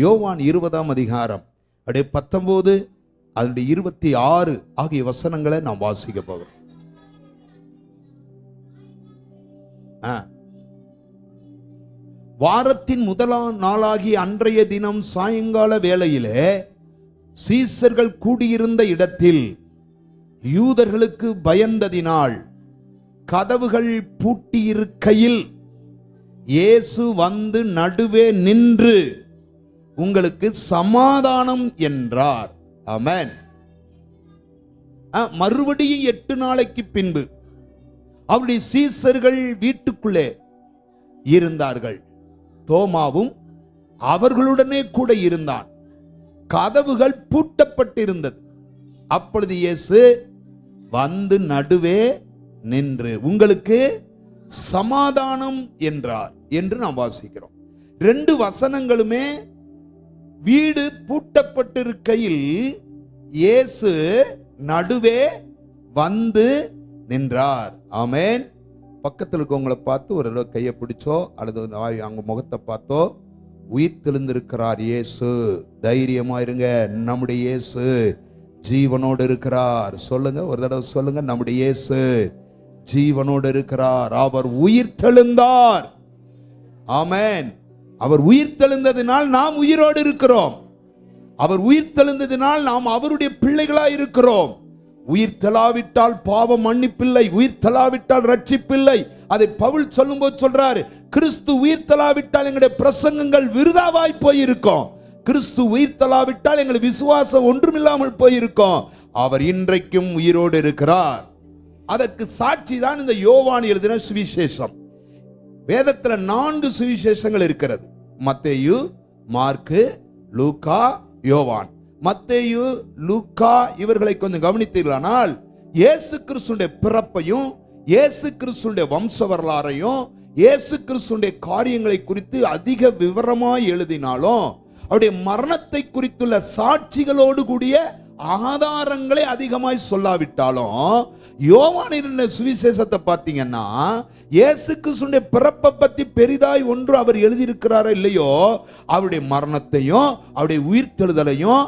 யோவான் 20ஆம் அதிகாரம் அப்படியே 19 அதனுடைய 26 ஆகிய வசனங்களை நாம் வாசிக்க போகிறோம். வாரத்தின் முதலாம் நாளாகிய அன்றைய தினம் சாயங்கால வேளையிலே சீசர்கள் கூடியிருந்த இடத்தில் யூதர்களுக்கு பயந்ததினால் கதவுகள் பூட்டியிருக்கையில் இயேசு வந்து நடுவே நின்று உங்களுக்கு சமாதானம் என்றார். ஆமென். மறுபடியும் 8 நாளைக்கு பின்பு அவருடைய சீசர்கள் வீட்டுக்குள்ளே இருந்தார்கள். தோமாவும் அவர்களுடனே கூட இருந்தான். கதவுகள் பூட்டப்பட்டிருந்தது. அப்பொழுது இயேசு வந்து நடுவே நின்று உங்களுக்கு சமாதானம் என்றார் என்று நாம் வாசிக்கிறோம். 2 வசனங்களுமே வீடு பூட்டப்பட்டிருக்கையில் இயேசு நடுவே வந்து நின்றார். ஆமென். பக்கத்தில் இருக்கவங்களை பார்த்து ஒரு தடவை கையை பிடிச்சோ அல்லது அவங்க முகத்தை பார்த்தோ, உயிர் தெழுந்திருக்கிறார் இயேசு, தைரியமா இருங்க, நம்முடைய இயேசு ஜீவனோடு இருக்கிறார். சொல்லுங்க, ஒரு தடவை சொல்லுங்க, நம்முடைய இயேசு ஜீவனோடு இருக்கிறார், அவர் உயிர் தெழுந்தார். ஆமென். அவர் உயிர் தெழுந்ததினால் நாம் உயிரோடு இருக்கிறோம். அவர் உயிர் தெழுந்ததினால் நாம் அவருடைய பிள்ளைகளாய் இருக்கிறோம். உயிர் தெளாவிட்டால் பாவம் மன்னிப்பில்லை, உயிர் தெளாவிட்டால் ரட்சிப்பில்லை. அதை பவுல் சொல்லும்போது சொல்றாரு, கிறிஸ்து உயிர் தெளாவிட்டால் எங்களுடைய பிரசங்கங்கள் விருதாவாய் போயிருக்கும். கிறிஸ்து உயிர் தெளாவிட்டால் எங்கள் விசுவாசம் ஒன்றுமில்லாமல் போயிருக்கும். அவர் இன்றைக்கும் உயிரோடு இருக்கிறார். அதற்கு சாட்சி தான் இந்த யோவான் எழுதின சுவிசேஷம். வேதத்துல 4 சுவிசேஷங்கள் இருக்கிறது. மத்தேயு, மார்க்கு, லூக்கா, யோவான். மத்தேயு, லூக்கா இவர்களை கொஞ்சம் கவனித்தீர்களானால் இயேசு கிறிஸ்துவின் பிறப்பையும் இயேசு கிறிஸ்துவின் வம்ச வரலாறையும் இயேசு கிறிஸ்துவின் காரியங்களை குறித்து அதிக விவரமாய் எழுதினாலும் அவருடைய மரணத்தை குறித்துள்ள சாட்சிகளோடு கூடிய ஆதாரங்களை அதிகமாய் சொல்லாவிட்டாலும் யோவானின் சுவிசேஷத்தை பார்த்தீங்கன்னா இயேசு கிறிஸ்துவின் பிறப்பை பத்தி பெரிதாய் ஒன்று அவர் எழுதியிருக்கிறாரோ இல்லையோ, அவருடைய மரணத்தையும் அவருடைய உயிர்த்தெழுதலையும்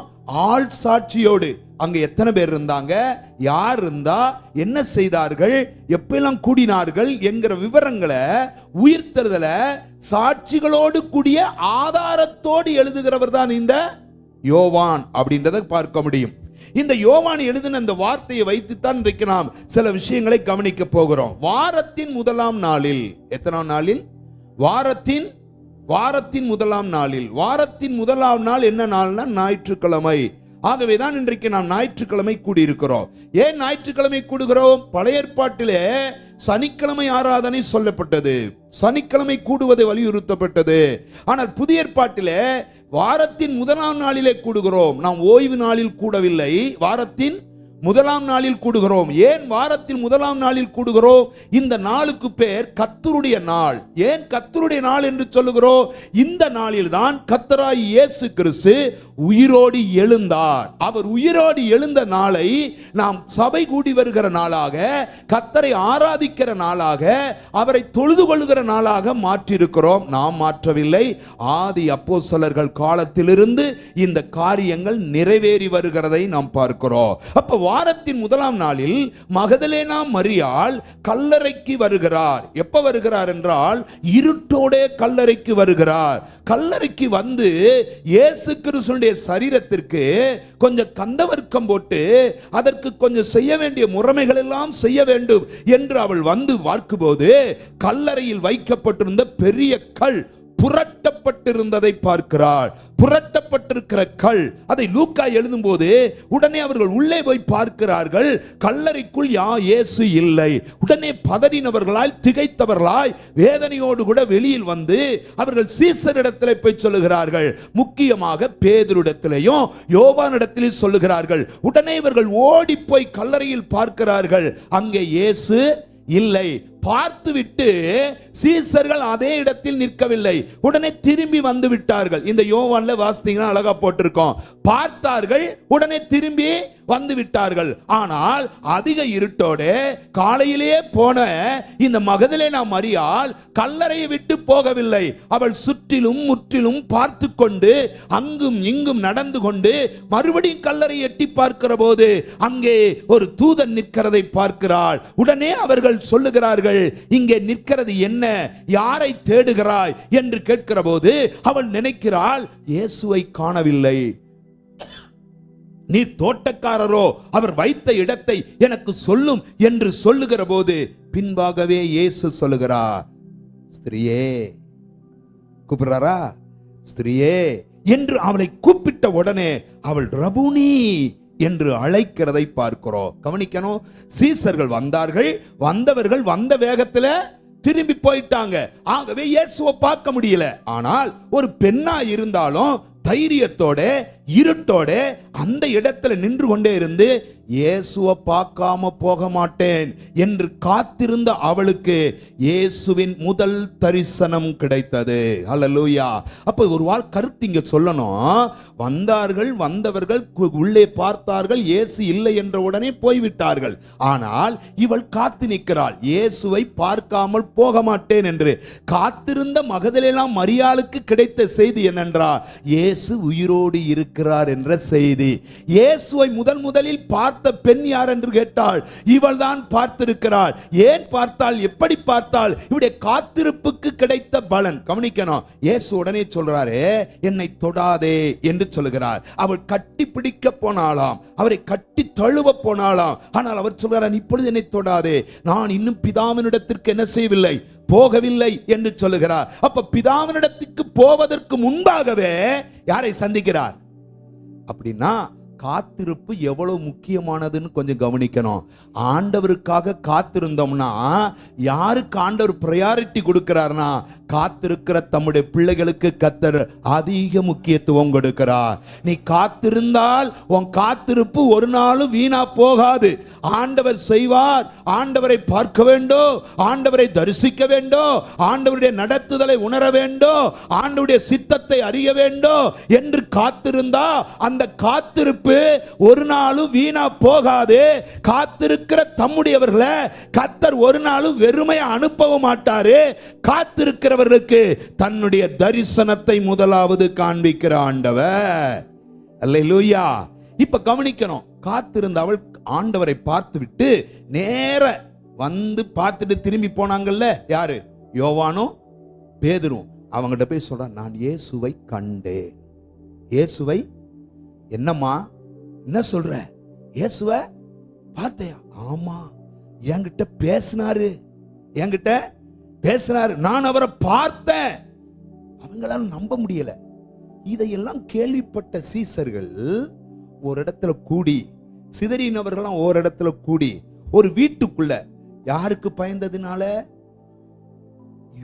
ஆள் சாட்சியோடு அங்க எத்தனை பேர் இருந்தாங்க, யார் இருந்தா, என்ன செய்தார்கள், எப்பெல்லாம் கூடினார்கள் என்கிற விவரங்களை உயிர்த்தெழுதல சாட்சிகளோடு கூடிய ஆதாரத்தோடு எழுதுகிறவர் தான் இந்த யோவான் அப்படின்றத பார்க்க முடியும். இந்த யோவான் எழுதின அந்த வார்த்தையை வைத்துத்தான் இன்றைக்கு நாம் சில விஷயங்களை கவனிக்க போகிறோம். வாரத்தின் முதலாம் நாளில், எத்தனாம் நாளில்? வாரத்தின் முதலாம் நாளில். வாரத்தின் முதலாம் நாள் என்ன நாள்னா ஞாயிற்றுக்கிழமை. ஆகவேதான் இன்றைக்கு நாம் ஞாயிற்றுக்கிழமை கூடியிருக்கிறோம். ஏன் ஞாயிற்றுக்கிழமை கூடுகிறோம்? பழைய ஏற்பாட்டிலே சனிக்கிழமை ஆராதனை சொல்லப்பட்டது, சனிக்கிழமை கூடுவதை வலியுறுத்தப்பட்டது. ஆனால் புதிய ஏற்பாட்டிலே வாரத்தின் முதலாம் நாளிலே கூடுகிறோம். நாம் ஓய்வு நாளில் கூடவில்லை, வாரத்தின் முதலாம் நாளில் கூடுகிறோம். ஏன் வாரத்தின் முதலாம் நாளில் கூடுகிறோம்? இந்த நாளுக்கு பேர் கர்த்தருடைய நாள். ஏன் கர்த்தருடைய நாள் என்று சொல்லுகிறோம்? இந்த நாளில் தான் கர்த்தராய் இயேசு கிறிஸ்து உயிரோடு எழுந்தார். அவர் உயிரோடு எழுந்த நாளை நாம் சபை கூடி வருகிற நாளாக, கர்த்தரை ஆராதிக்கிற நாளாக, அவரை தொழுது கொள்கிற நாளாக மாற்றியிருக்கிறோம். நாம் மாற்றவில்லை. ஆதி அப்போஸ்தலர்கள் காலத்திலிருந்து இந்த காரியங்கள் நிறைவேறி வருகிறதை நாம் பார்க்கிறோம். அப்ப வாரத்தின் முதலாம் நாளில் மகதலேனா மரியாள் கல்லறைக்கு வருகிறார். எப்ப வருகிறார் என்றால் இருட்டோடே கல்லறைக்கு வருகிறார். கல்லறைக்கு வந்து இயேசு கிறிஸ்துவின் சரீரத்திற்கு கொஞ்சம் கந்தவர்க்கம் போட்டு அதற்கு கொஞ்சம் செய்ய வேண்டிய முறைமைகள் எல்லாம் செய்ய வேண்டும் என்று அவள் வந்து பார்க்கும்போது கல்லறையில் வைக்கப்பட்டிருந்த பெரிய கல் புரட்டப்பட்டிருந்ததை பார்க்கிறார். புரட்டப்பட்டிருக்கிற கல், அதை லூக்கா எழுதும் போது உடனே அவர்கள் உள்ளே போய் பார்க்கிறார்கள், கல்லறைக்குள் இயேசு இல்லை. உடனே பதறினவர்களாய், திகைத்தவர்களாய், வேதனையோடு கூட வெளியில் வந்து அவர்கள் சீசரிடத்தில் போய் சொல்லுகிறார்கள். முக்கியமாக பேதுருவிடத்திலேயும் யோவானிடத்திலும் சொல்லுகிறார்கள். உடனே இவர்கள் ஓடி போய் கல்லறையில் பார்க்கிறார்கள், அங்கே இயேசு இல்லை. பார்த்துவிட்டு சீசர்கள் அதே இடத்தில் நிற்கவில்லை, உடனே திரும்பி வந்து விட்டார்கள். இந்த யோவான்ல வாசித்தீங்கன்னா அழகா போட்டிருக்கோம். பார்த்தார்கள், உடனே திரும்பி வந்து விட்டார்கள். ஆனால் அதிக இருட்டோட காலையிலே போன இந்த மகதலேனா மரியாள் கல்லறையை விட்டு போகவில்லை. அவள் சுற்றிலும் முற்றிலும் பார்த்து கொண்டு அங்கும் இங்கும் நடந்து கொண்டு மறுபடியும் கல்லறை எட்டி பார்க்கிற போது அங்கே ஒரு தூதன் நிற்கிறதை பார்க்கிறாள். உடனே அவர்கள் சொல்லுகிறார்கள், இங்கே நிற்கிறது என்ன, யாரை தேடுகிறாய் என்று கேட்கிற போது அவள் நினைக்கிறாள், இயேசுவை காணவில்லை. நீ தோட்டக்காரரோ, அவர் வைத்த இடத்தை எனக்கு சொல்லும் என்று சொல்லுகிற போது பின்பாகவே இயேசு சொல்லுகிறார், ஸ்திரியே, கூப்பிடுறாரா, ஸ்திரியே என்று அவளை கூப்பிட்ட உடனே அவள் ரபுனி என்று அழைக்கிறதை பார்க்கிறோம். கவனிக்கணும், சீசர்கள் வந்தார்கள், வந்தவர்கள் வந்த வேகத்துல திரும்பி போயிட்டாங்க. ஆகவே இயேசுவை பார்க்க முடியல. ஆனால் ஒரு பெண்ணா இருந்தாலும் தைரியத்தோட இருட்டோட அந்த இடத்துல நின்று கொண்டே இருந்து இயேசுவை பார்க்காம போக மாட்டேன் என்று காத்திருந்த அவளுக்கு இயேசுவின் முதல் தரிசனம் கிடைத்தது. ஹல்லேலூயா. அப்ப ஒரு கருத்து இங்க சொல்லணும். வந்தவர்கள் உள்ளே பார்த்தார்கள், இயேசு இல்லை என்ற உடனே போய்விட்டார்கள். ஆனால் இவள் காத்து நிற்கிறாள், இயேசுவை பார்க்காமல் போக மாட்டேன் என்று. காத்திருந்த மகதலேனா மரியாளுக்கு கிடைத்த செய்தி என்னென்றால், இயேசு உயிரோடு இருக்கிறார் என்ற செய்தி. இயேசுவை முதலில் பார்த்த பெண் யார் என்று கேட்டால், இவள் தான் பார்த்திருக்கிறாள். ஏன் பார்த்தால், எப்படி பார்த்தால், இவருடைய காத்திருப்புக்கு கிடைத்த பலன். கவனிக்கணும், இயேசு உடனே சொல்றாரு, என்னை தொடாதே என்று சொல்லுகிறார். அவள் கட்டி பிடிக்க போனாலாம், அவரை கட்டி தழுவ போனாலாம். ஆனால் அவர் சொல்கிறார், இப்பொழுது என்னை தொடாதே, நான் இன்னும் பிதாவினிடத்திற்கு என்ன செய்யவில்லை, போகவில்லை என்று சொல்லுகிறார். அப்ப பிதாவினிடத்துக்கு போவதற்கு முன்பாகவே யாரை சந்திக்கிறார்? அப்படின்னா காத்திருப்பு எவ்வளவு முக்கியமானதுன்னு கொஞ்சம் கவனிக்கணும். ஆண்டவருக்காக காத்திருந்தோம்னா யாருக்கு ஆண்டவர் பிரையாரிட்டி கொடுக்கிறார்னா, காத்திருக்கிற தம்முடைய பிள்ளைகளுக்கு கர்த்தர் அதிக முக்கியத்துவம் கொடுக்கிறார். நீ காத்திருந்தால் உன் காத்திருப்பு ஒரு நாளும் வீணா போகாது. ஆண்டவர் செய்வார். ஆண்டவரை பார்க்க வேண்டும், ஆண்டவரை தரிசிக்க வேண்டும், ஆண்டவருடைய நடத்துதலை உணர வேண்டும், ஆண்டவருடைய சித்தத்தை அறிய வேண்டும் என்று காத்திருந்தா அந்த காத்திருப்பு ஒரு நாளும் வீணா போகாது. காத்திருக்கிற தம்முடையவர்களை கர்த்தர் ஒரு நாளும் வெறுமையா அனுப்பவும் மாட்டாரு. காத்திருக்கிறவர்களுக்கு தன்னுடைய தரிசனத்தை முதலாவது காண்பிக்கிற ஆண்டவர். அல்லேலூயா. இப்ப கவனிக்கணும், காத்திருந்த அவள் ஆண்டவரை பார்த்து விட்டு நேர வந்து பார்த்துட்டு திரும்பி போனாங்கல்ல, யாரு? யோவானும் பேதுரும். அவங்ககிட்ட போய் சொல்ற, நான் இயேசுவை கண்டேன். இயேசுவை என்னம்மா, என்ன சொல்ற? இயேசுவை பார்த்தையா? ஆமா, என்கிட்ட பேசினாரு, என்கிட்ட பேசினாரு, நான் அவரை பார்த்தேன். அவங்களால நம்ப முடியல. இதையெல்லாம் கேள்விப்பட்ட சீசர்கள் ஒரு இடத்துல கூடி, சிதறினவர்களாம் ஒரு இடத்துல கூடி, ஒரு வீட்டுக்குள்ள, யாருக்கு பயந்ததினால?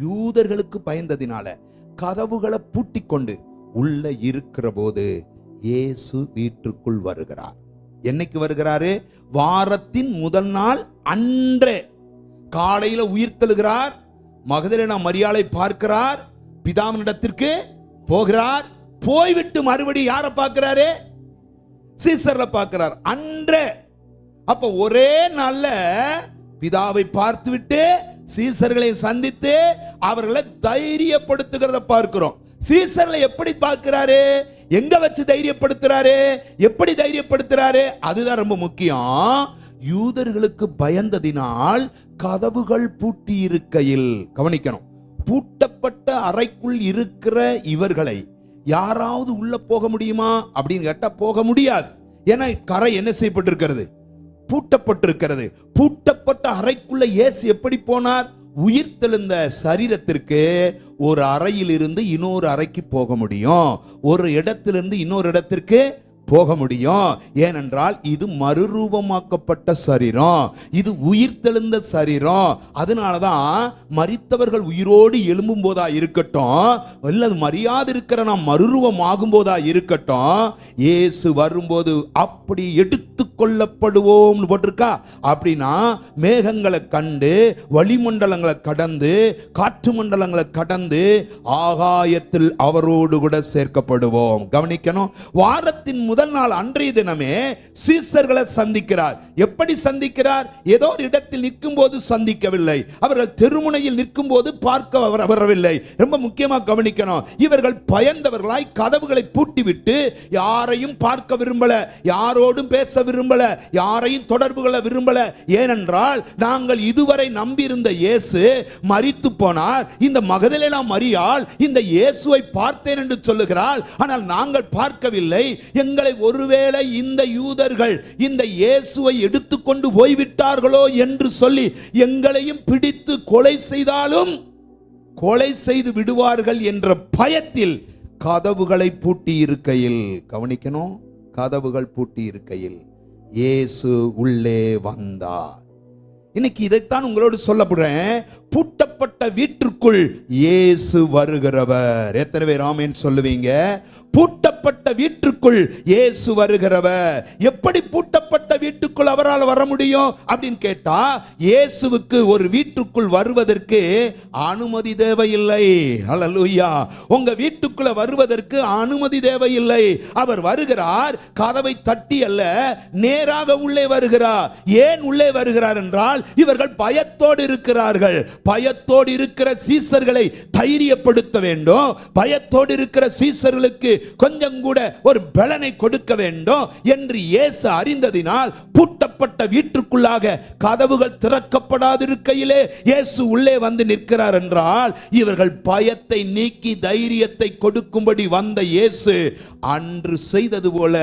யூதர்களுக்கு பயந்ததினால கதவுகளை பூட்டி கொண்டு உள்ள இருக்கிற போது இயேசு வீட்டுக்குள் வருகிறார். என்னைக்கு வருகிறாரு? வாரத்தின் முதல் நாள் அன்றே காலையில உயிர்த்தெழுகிறார். மகதலேனா மரியாளை பார்க்கிறார், பிதாவினிடத்திற்கு போகிறார். போய்விட்டு மறுபடியும் யாரை பார்க்கிறாரு? சீசர்ல பார்க்கிறார் அன்றே. அப்ப ஒரே நாள்ல பிதாவை பார்த்துவிட்டு சீசர்களை சந்தித்து அவர்களை தைரியப்படுத்துகிறத பார்க்கிறோம். சீசர்களை எப்படி பார்க்கிறாரு? எங்க வச்சு தைரியப்படுத்துறாரு? எப்படி தைரியப்படுத்துறாரு? அதுதான் ரொம்ப முக்கியம். யூதர்களுக்கு பயந்ததினால் கதவுகள் பூட்டி இருக்கையில், கவனிக்கணும், பூட்டப்பட்ட அறைக்குள் இருக்கிற இவர்களை யாராவது உள்ள போக முடியுமா அப்படின்னு கேட்டா போக முடியாது. ஏன்னா கரை என்ன செய்யப்பட்டிருக்கிறது? பூட்டப்பட்டிருக்கிறது. பூட்டப்பட்ட அறைக்குள்ள இயேசு எப்படி போனார்? உயிர்த்தெழுந்த சரீரத்திற்கு ஒரு அறையில் இருந்து இன்னொரு அறைக்கு போக முடியும், ஒரு இடத்திலிருந்து இன்னொரு இடத்திற்கு போக முடியும். ஏனென்றால் இது மறுரூபமாக்கப்பட்ட சரீரம், இது உயிர்த்தெழுந்த சரீரம். அதனாலதான் மரித்தவர்கள் உயிரோடு எழும்பும் போதா இருக்கட்டும், அல்லது மரியாதை இருக்கிற நாம் மறுரூபம் ஆகும் போதா இருக்கட்டும், இயேசு வரும்போது அப்படி எடுத்து கொள்ளப்படுவோம் போட்டிருக்கா. அப்படின்னா மேகங்களை கண்டு, வளிமண்டலங்களை கடந்து, காற்று மண்டலங்களை கடந்து ஆகாயத்தில் அவரோடு கூட சேர்க்கப்படுவோம். கவனிக்கணும், வாரத்தின் முதல் நாள் அன்றைய தினமே சீசர்களை சந்திக்கிறார். எப்படி சந்திக்கிறார்? ஏதோ ஒரு இடத்தில் நிற்கும் போது சந்திக்கவில்லை, அவர்கள் தெருமுனையில் நிற்கும் போது பார்க்க வரவில்லை. ரொம்ப முக்கியமா கவனிக்கணும், இவர்கள் பயந்தவர்களாய் கதவுகளை பூட்டிவிட்டு யாரையும் பார்க்க விரும்பல, யாரோடும் பேச விரும்பல, யாரையும் தொடர்பு கொள்ள விரும்பல. ஏனென்றால் நாங்கள் இதுவரை நம்பியிருந்த இயேசு மரித்து போனார். இந்த மகதலேனா மரியாள் இந்த இயேசுவை பார்த்தேன் என்று சொல்லுகிறாள், ஆனால் நாங்கள் பார்க்கவில்லை. எங்களை ஒருவேளை இந்த யூதர்கள் இந்த இயேசுவை எடுத்துக்கொண்டு போய்விட்டார்களோ என்று சொல்லி எங்களையும் பிடித்து கொலை செய்தாலும் கொலை செய்து விடுவார்கள் என்ற பயத்தில் கதவுகளை பூட்டி இருக்கையில், கவனிக்கணும், கதவுகள் பூட்டி இருக்கையில் இயேசு உள்ளே வந்தார். இன்னைக்கு இதைத்தான் உங்களோடு சொல்லப்படுறேன். பூட்டப்பட்ட வீட்டிற்குள் இயேசு வருகிறவர். எத்தனை பேர் ஆமென் சொல்லுவீங்க? பூட்டப்பட்ட வீட்டுக்குள் இயேசு வருகிறவர். எப்படி பூட்டப்பட்ட வீட்டுக்குள் அவரால் வர முடியும் அப்படின்னு கேட்டா, இயேசுவுக்கு ஒரு வீட்டுக்குள் வருவதற்கு அனுமதி தேவையில்லை. ஹல்லேலூயா. உங்க வீட்டுக்குள்ள வருவதற்கு அனுமதி தேவையில்லை. அவர் வருகிறார், கதவை தட்டி அல்ல, நேராக உள்ளே வருகிறார். ஏன் உள்ளே வருகிறார் என்றால், இவர்கள் பயத்தோடு இருக்கிறார்கள். பயத்தோடு இருக்கிற சீசர்களை தைரியப்படுத்த வேண்டும். பயத்தோடு இருக்கிற சீசர்களுக்கு கொஞ்சம் கூட ஒரு பலனை கொடுக்க வேண்டும் என்று இயேசு அறிந்ததினால் பூட்டப்பட்ட வீட்டுக்குள்ளாக கதவுகள் திறக்கப்படாதிருக்கையிலே இயேசு உள்ளே வந்து நிற்கிறார் என்றால், இவர்கள் பயத்தை நீக்கி தைரியத்தை கொடுக்கும்படி வந்த இயேசு அன்று செய்தது போல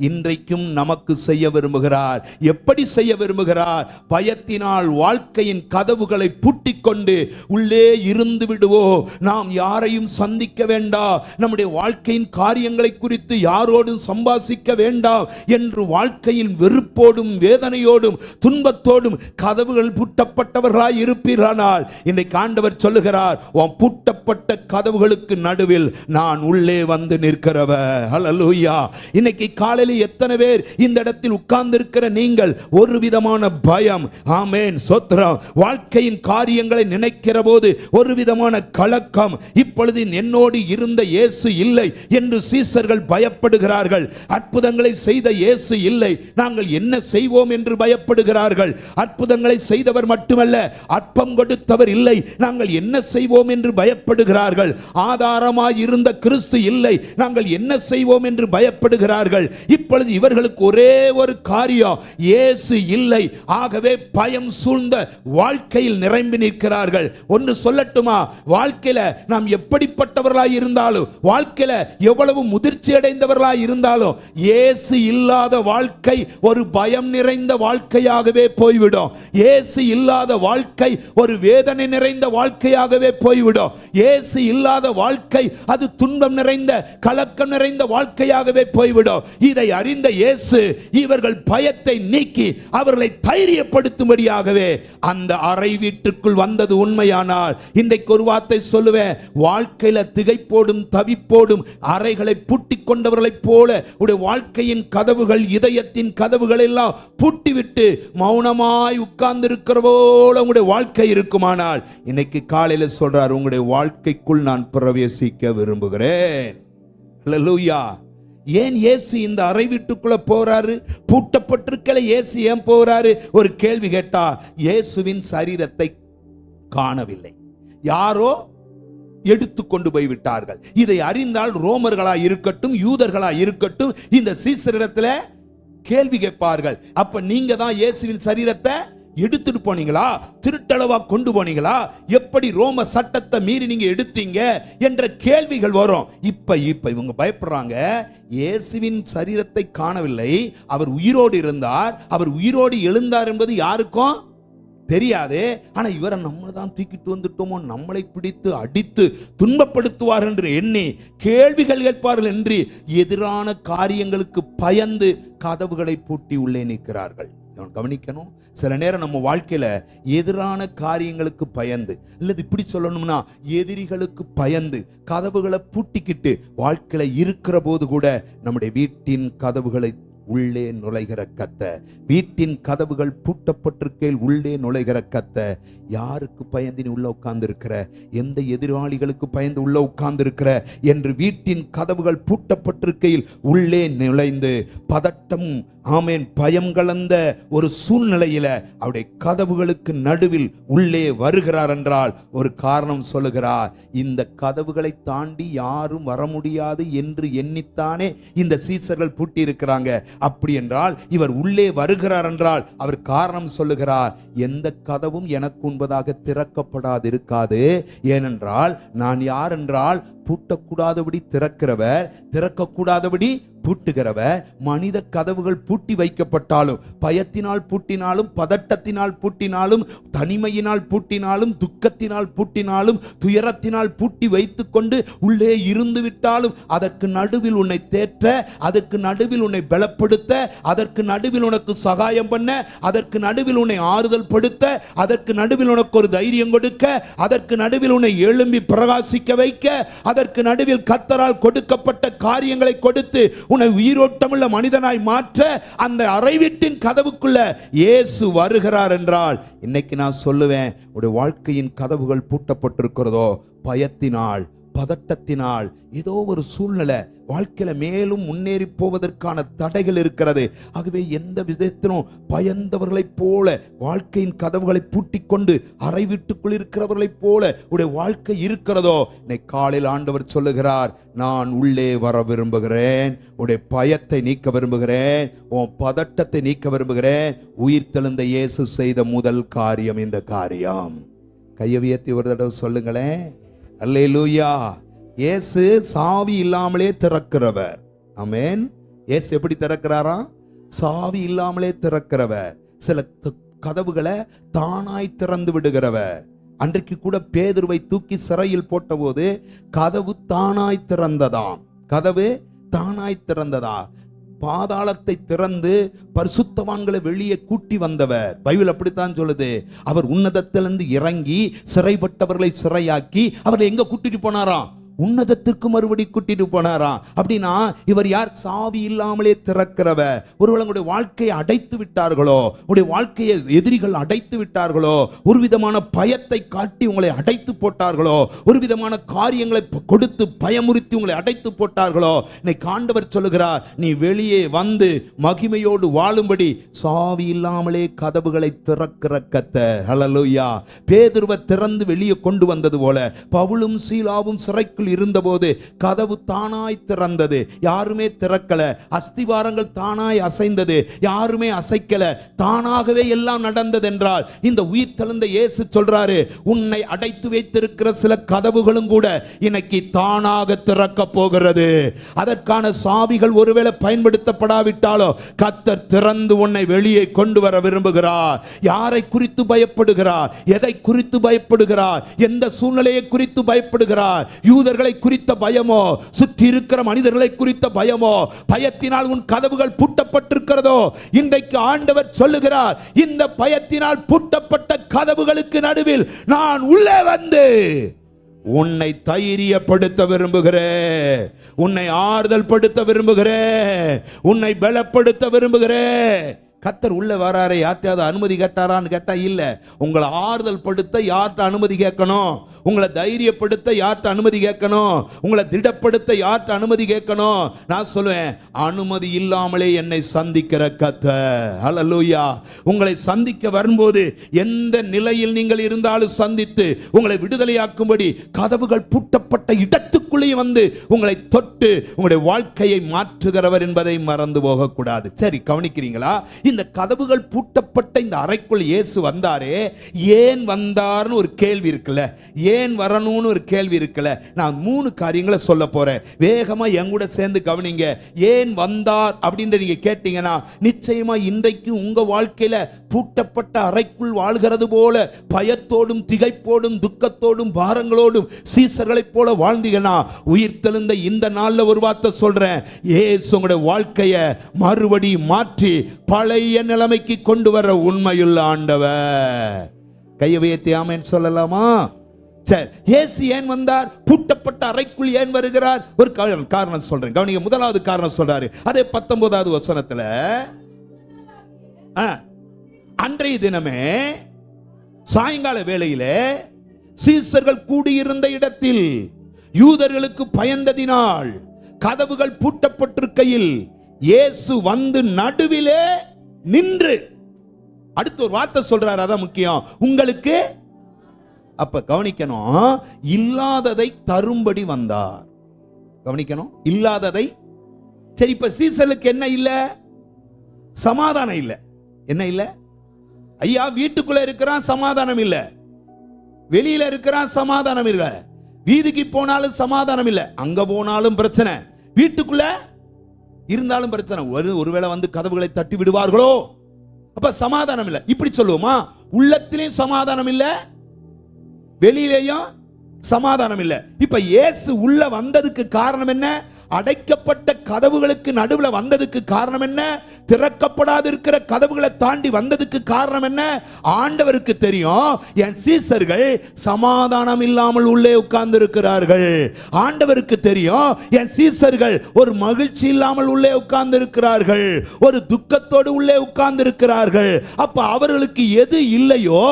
இன்றைக்கும் நமக்கு செய்ய விரும்புகிறார். எப்படி செய்ய விரும்புகிறார்? பயத்தினால் வாழ்க்கையின் கதவுகளை பூட்டிக் கொண்டு உள்ளே இருந்து விடுவோம். நாம் யாரையும் சந்திக்க வேண்டாம், நம்முடைய வாழ்க்கையின் காரியங்களை குறித்து யாரோடும் சம்பாசிக்க வேண்டாம் என்று வாழ்க்கையின் வெறுப்போடும் வேதனையோடும் துன்பத்தோடும் கதவுகள் பூட்டப்பட்டவர்களாய் இருப்பீர்களானால், இன்றைக்கு ஆண்டவர் சொல்லுகிறார், உன் பூட்டப்பட்ட கதவுகளுக்கு நடுவில் நான் உள்ளே வந்து நிற்கிறவர். ஹல்லேலூயா. இன்னைக்கு காலையில் எத்தனை பேர் இந்த இடத்தில் உட்கார்ந்து இருக்கிற நீங்கள் ஒரு விதமான பயம், ஆமென், ஸ்தோத்திரம், வாழ்க்கையின் காரியங்களை நினைக்கிற போது ஒரு விதமான கலக்கம். இப்பொழுது என்னோடு இருந்த இயேசு இல்லை என்று சீசர்கள் பயப்படுகிறார்கள். அற்புதங்களை செய்த இயேசு இல்லை, நாங்கள் என்ன செய்வோம் என்று பயப்படுகிறார்கள். அற்புதங்களை செய்தவர் மட்டுமல்ல, அற்பம் கொடுத்தவர் இல்லை, நாங்கள் என்ன செய்வோம் என்று பயப்படுகிறார்கள். ஆதாரமாய் இருந்த கிறிஸ்து இல்லை, நாங்கள் என்ன செய்வோம் என்று பயப்படுகிறார்கள். இப்பொழுது இவர்களுக்கு ஒரே ஒரு காரியம், இயேசு இல்லை. ஆகவே பயம் சூழ்ந்த வாழ்க்கையில் நிரம்பி நிற்கிறார்கள். ஒன்று சொல்லட்டுமா, வாழ்க்கையில நாம் எப்படிப்பட்டவர்களாய் இருந்தாலும், வாழ்க்கையில எவ்வளவு முதிர்ச்சி அடைந்தவர்களாய் இருந்தாலும், இயேசு இல்லாத வாழ்க்கை ஒரு பயம் நிறைந்த வாழ்க்கையாகவே போய்விடும். இயேசு இல்லாத வாழ்க்கை ஒரு வேதனை நிறைந்த வாழ்க்கையாகவே போய்விடும். இயேசு இல்லாத வாழ்க்கை அது துன்பம் நிறைந்த கலக்கம் நிறைந்த வாழ்க்கையாகவே போய்விடும். இதை அறிந்த இயேசு இவர்கள் பயத்தை நீக்கி அவர்களை தைரியப்படுத்தும்படியாகவே அந்த அறை வீட்டுக்குள் வந்தது உண்மையானால், இன்றைக்கு ஒரு வார்த்தை சொல்லுவேன், வாழ்க்கையில திகைப்போடும் தவிப்போடும் அறைகளை பூட்டிக் கொண்டவர்களைப் போல உடைய வாழ்க்கையின் கதவுகள், இதயத்தின் கதவுகள் எல்லாம் பூட்டிவிட்டு மௌனமாய் உட்கார்ந்து இருக்கிற போல உங்களுடைய வாழ்க்கை இருக்குமானால், இன்னைக்கு காலையில சொல்றார், உங்களுடைய வாழ்க்கைக்குள் நான் பிரவேசிக்க விரும்புகிறேன். ஹல்லேலூயா. ஏன் இயேசு இந்த அறை வீட்டுக்குள்ள போறாரு? பூட்டப்பட்டிருக்கல இயேசு ஏன் போறாரு? ஒரு கேள்வி கேட்டா, இயேசுவின் சரீரத்தை காணவில்லை, யாரோ எடுத்துக்கொண்டு போய் விட்டார்கள். இதை அறிந்தால் ரோமர்களா இருக்கட்டும், யூதர்களா இருக்கட்டும், இந்த சீசரிடத்துல கேள்வி கேட்பார்கள். அப்ப நீங்க தான் இயேசுவின் சரீரத்தை எடுத்துட்டு போனீங்களா? திருட்டளவா கொண்டு போனீங்களா? எப்படி ரோம சட்டத்தை மீறி நீங்க எடுத்தீங்க என்ற கேள்விகள் வரும். இப்ப இவங்க பயப்படுறாங்க, இயேசுவின் சரீரத்தை காணவில்லை, அவர் உயிரோடு இருந்தார், அவர் உயிரோடு எழுந்தார் என்பது யாருக்கும் தெரியாது. ஆனா இவரை நம்ம தான் தூக்கிட்டு வந்துட்டோமோ, நம்மளை பிடித்து அடித்து துன்பப்படுத்துவார் என்று எண்ணி கேள்விகள் கேட்பார்கள் என்று எதிரான காரியங்களுக்கு பயந்து கதவுகளை பூட்டி உள்ளே நிற்கிறார்கள். கவனிக்கணும், சில நேரம் நம்ம வாழ்க்கையில எதிரான காரியங்களுக்கு பயந்து, இல்லது இப்படி சொல்லணும்னா எதிரிகளுக்கு பயந்து கதவுகளை பூட்டிக்கிட்டு வாழ்க்கையில இருக்கிற போது கூட நம்முடைய வீட்டின் கதவுகளை உள்ளே நுழைகிற கர்த்தர். வீட்டின் கதவுகள் பூட்டப்பட்டிருக்கையில் உள்ளே நுழைகிற கர்த்தர். யாருக்கு பயந்து நீ உள்ள உட்கார்ந்து இருக்கிற, எந்த எதிராளிகளுக்கு பயந்து உள்ள உட்கார்ந்து இருக்கிற என்று வீட்டின் கதவுகள் பூட்டப்பட்டிருக்கையில் உள்ளே நுழைந்து பதட்டம், ஆமேன், பயம் கலந்த ஒரு சூழ்நிலையில அவருடைய கதவுகளுக்கு நடுவில் உள்ளே வருகிறார் என்றால் ஒரு காரணம் சொல்லுகிறார். இந்த கதவுகளை தாண்டி யாரும் வர முடியாது என்று எண்ணித்தானே இந்த சீசர்கள் பூட்டி இருக்கிறாங்க. அப்படி என்றால் இவர் உள்ளே வருகிறார் என்றால் அவர் காரணம் சொல்லுகிறார். எந்த கதவும் எனக்கு முன்பதாக திறக்கப்படாது இருக்காது. ஏனென்றால் நான் யார் என்றால் பூட்டக்கூடாதபடி திறக்கிறவர், திறக்கக்கூடாதபடி பூட்டுகிறவர். மனித கதவுகள் பூட்டி வைக்கப்பட்டாலும், பயத்தினால் பூட்டினாலும், பதட்டத்தினால் பூட்டினாலும், தனிமையினால் பூட்டினாலும், துக்கத்தினால் பூட்டினாலும், துயரத்தினால் பூட்டி வைத்துக் கொண்டு உள்ளே இருந்து விட்டாலும் அதற்கு நடுவில் உன்னை தேற்ற, அதற்கு நடுவில் உன்னை பலப்படுத்த, அதற்கு நடுவில் உனக்கு சகாயம் பண்ண, அதற்கு நடுவில் உன்னை ஆறுதல் படுத்த, அதற்கு நடுவில் உனக்கு ஒரு தைரியம் கொடுக்க, அதற்கு நடுவில் உன்னை எழும்பி பிரகாசிக்க வைக்க, அதற்கு நடுவில் கர்த்தரால் கொடுக்கப்பட்ட காரியங்களை கொடுத்து உன்னை உயிரோட்டமுள்ள மனிதனாய் மாற்ற அந்த அறை வீட்டின் கதவுக்குள்ள இயேசு வருகிறார் என்றால், இன்னைக்கு நான் சொல்லுவேன், உடைய வாழ்க்கையின் கதவுகள் பூட்டப்பட்டிருக்கிறதோ பயத்தினால், பதட்டத்தினால், ஏதோ ஒரு சூழ்நிலை வாழ்க்கையில மேலும் முன்னேறி போவதற்கான தடைகள் இருக்கிறது. ஆகவே எந்த விதத்திலும் பயந்தவர்களைப் போல வாழ்க்கையின் கதவுகளை பூட்டிக் கொண்டு அறை வீட்டுக்குள் இருக்கிறவர்களைப் போல உடைய வாழ்க்கை இருக்கிறதோ, இன்னைக்கு காலையில் ஆண்டவர் சொல்லுகிறார், நான் உள்ளே வர விரும்புகிறேன், உடைய பயத்தை நீக்க விரும்புகிறேன், உன் பதட்டத்தை நீக்க விரும்புகிறேன். உயிர் தெழுந்த இயேசு செய்த முதல் காரியம் இந்த காரியம். கையை உயர்த்தி ஒரு தடவை சொல்லுங்களேன், அல்லேலூயா. இயேசு சாவி இல்லாமலே திறக்கிறவர். ஆமென். இயேசு எப்படி திறக்கிறாரா? சாவி இல்லாமலே திறக்கிறவர். சில கதவுகளை தானாய் திறந்து விடுகிறவர். அன்றைக்கு கூட பேதுருவை தூக்கி சிறையில் போட்டபோது கதவு தானாய் திறந்ததாம். கதவு தானாய் திறந்ததா? பாதாளத்தை திறந்து பரிசுத்தவான்களை வெளியே கூட்டி வந்தவர். பைபிள் அப்படித்தான் சொல்லுது. அவர் உன்னதத்திலிருந்து இறங்கி சிறைப்பட்டவர்களை சிறையாக்கி அவர்களை எங்க கூட்டிட்டு போனாராம்? உன்னதத்திற்கு மறுபடி கூட்டிட்டு போனாராம். அப்படின்னா இவர் யார்? சாவி இல்லாமலே திறக்கிறவர். ஒருவேளை உங்களுடைய வாழ்க்கையை அடைத்து விட்டார்களோ, உங்களுடைய வாழ்க்கையை எதிரிகள் அடைத்து விட்டார்களோ, ஒரு விதமான பயத்தை காட்டி உங்களை அடைத்து போட்டார்களோ, ஒரு விதமான காரியங்களை கொடுத்து பயமுறுத்தி உங்களை அடைத்து போட்டார்களோ, இன்னைக்கு ஆண்டவர் சொல்லுகிறார், நீ வெளியே வந்து மகிமையோடு வாழும்படி சாவி இல்லாமலே கதவுகளை திறக்கிற கர்த்தர். ஹல்லேலூயா. பேதுருவை திறந்து வெளியே கொண்டு வந்தது போல பவுலும் சீலாவும் சிறைக்குள் இருந்தபோது கதவு தானாய் திறந்தது. யாருமே திறக்கல. அஸ்திவாரங்கள் தானாய் அசைந்தது. யாருமே அசைக்கல. தானாகவே எல்லாம் நடந்தது என்றால் இந்த உயிர் தெழுந்த இயேசு சொல்றாரு, உன்னை அடைத்து வைத்திருக்கிற சில கதவுகளும் கூட இன்னைக்கு தானாக திறக்க போகிறது. அதற்கான சாவிகள் ஒருவேளை பயன்படுத்தப்படாவிட்டாலோ கர்த்தர் திறந்து உன்னை வெளியே கொண்டு வர விரும்புகிறார். யாரை குறித்து பயப்படுகிறார்? எதை குறித்து பயப்படுகிறார்? எந்த சூழ்நிலையை குறித்து பயப்படுகிறார்? யூதர்களை குறித்த பயமோ, சுற்றி இருக்கிற மனிதர்களை குறித்த பயமோ, பயத்தினால் உன் கதவுகள் பூட்டப்பட்டிருக்கிறதோ, இன்றைக்கு ஆண்டவர் சொல்லுகிறார், இந்த பயத்தினால் பூட்டப்பட்ட கதவுகளுக்கு நடுவில் நான் உள்ளே வந்து உன்னை தைரியப்படுத்த விரும்புகிறேன், உன்னை ஆறுதல் படுத்த விரும்புகிறேன், உன்னை பலப்படுத்த விரும்புகிறேன். கர்த்தர் உள்ள வராரே, யார்கிட்ட அனுமதி கேட்டாரான்னு கேட்டா இல்ல. உங்களை ஆறுதல் படுத்த யார்கிட்ட அனுமதி கேட்கணும்? உங்களை தைரியப்படுத்த யார்கிட்ட அனுமதி கேட்கணும்? உங்களை திடப்படுத்த யார்கிட்ட அனுமதி கேட்கணும்? நான் சொல்லுவேன், அனுமதி இல்லாமலே என்னை சந்திக்கிற கர்த்தர். ஹல்லேலூயா. உங்களை சந்திக்க வரும்போது எந்த நிலையில் நீங்கள் இருந்தாலும் சந்தித்து உங்களை விடுதலையாக்கும்படி கதவுகள் பூட்டப்பட்ட இடத்துக்குள்ளே வந்து உங்களை தொட்டு உங்களுடைய வாழ்க்கையை மாற்றுகிறவர் என்பதை மறந்து போகக்கூடாது. சரி, கவனிக்கிறீங்களா? இந்த கதவுகள் பூட்டப்பட்ட இந்த அறைக்குள் இயேசு வந்தாரே, ஏன் வந்தார்னு ஒரு கேள்வி இருக்குல்ல, ஏன் வரணும்னு ஒரு கேள்வி இருக்குல்ல. நான் 3 காரியங்களை சொல்ல போறேன். வேகமா என் கூட சேர்ந்து கவனிங்க. ஏன் வந்தார் அப்படின்னு நீங்க கேட்டீங்கன்னா, நிச்சயமா இன்றைக்கு உங்க வாழ்க்கையில பூட்டப்பட்ட அறைக்குள் வாழ்கிறது போல பயத்தோடும் திகைப்போடும் துக்கத்தோடும் பாரங்களோடும் சீசர்களைப் போல வாழ்ந்தீங்கன்னா, உயிர் தெழுந்த இந்த நாள்ல ஒரு வார்த்தை சொல்றேன், இயேசு உங்களுடைய வாழ்க்கையை மறுபடி மாற்றி பழைய நிலைமைக்கு கொண்டு வர உண்மையுள்ள ஆண்டவர். கையை உயர்த்தி ஆமென் சொல்லலாமா? சரி, இயேசு ஏன் வந்தார்? பூட்டப்பட்ட அறைக்குள் ஏன் வருகிறார்? ஒரு காரணம் சொல்றேன், கவனிங்க. முதலாவது காரணம் சொல்றாரு, அதே 19வது வசனத்துல, அன்றைய தினமே சாயங்கால வேளையிலே சீசர்கள் கூடியிருந்த இடத்தில் யூதர்களுக்கு பயந்ததினால் கதவுகள் பூட்டப்பட்டிருக்கையில் இயேசு வந்து நடுவிலே நின்று, அடுத்து ஒரு வார்த்தை சொல்றாரு, அதான் முக்கியம், உங்களுக்கு. அப்ப கவனிக்கணும், இல்லாததை தரும்படி வந்தார். கவனிக்கணும், இல்லாததை. சரி, இப்ப சீசலுக்கு என்ன இல்ல? சமாதானம் இல்ல. என்ன இல்ல? ஐயா, வீட்டுக்குள்ள இருக்கிறான், சமாதானம் இல்ல. வெளியில இருக்கிறான், சமாதானம் இல்ல. வீதிக்கு போனாலும் சமாதானம் இல்ல. அங்க போனாலும் பிரச்சனை, வீட்டுக்குள்ள இருந்தாலும் பிரச்சனை. ஒருவேளை வந்து கதவுகளை தட்டி விடுவார்களோ, அப்ப சமாதானம் இல்ல. இப்படி சொல்லுவோமா? உள்ளத்திலேயும் சமாதானம் இல்ல, வெளியிலேயும் சமாதானம் இல்ல. இப்ப இயேசு உள்ள வந்ததுக்கு காரணம் என்ன? அடைக்கப்பட்ட கதவுகளுக்கு நடுவுல வந்ததுக்கு காரணம் என்ன? திறக்கப்படாது இருக்கிற கதவுகளை தாண்டி வந்ததுக்கு காரணம் என்ன? ஆண்டவருக்கு தெரியும், என் சீசர்கள் சமாதானம் இல்லாமல் உள்ளே உட்கார்ந்து இருக்கிறார்கள். ஆண்டவருக்கு தெரியும், என் சீசர்கள் ஒரு மகிழ்ச்சி இல்லாமல் உள்ளே உட்கார்ந்து இருக்கிறார்கள், ஒரு துக்கத்தோடு உள்ளே உட்கார்ந்து இருக்கிறார்கள். அப்ப அவர்களுக்கு எது இல்லையோ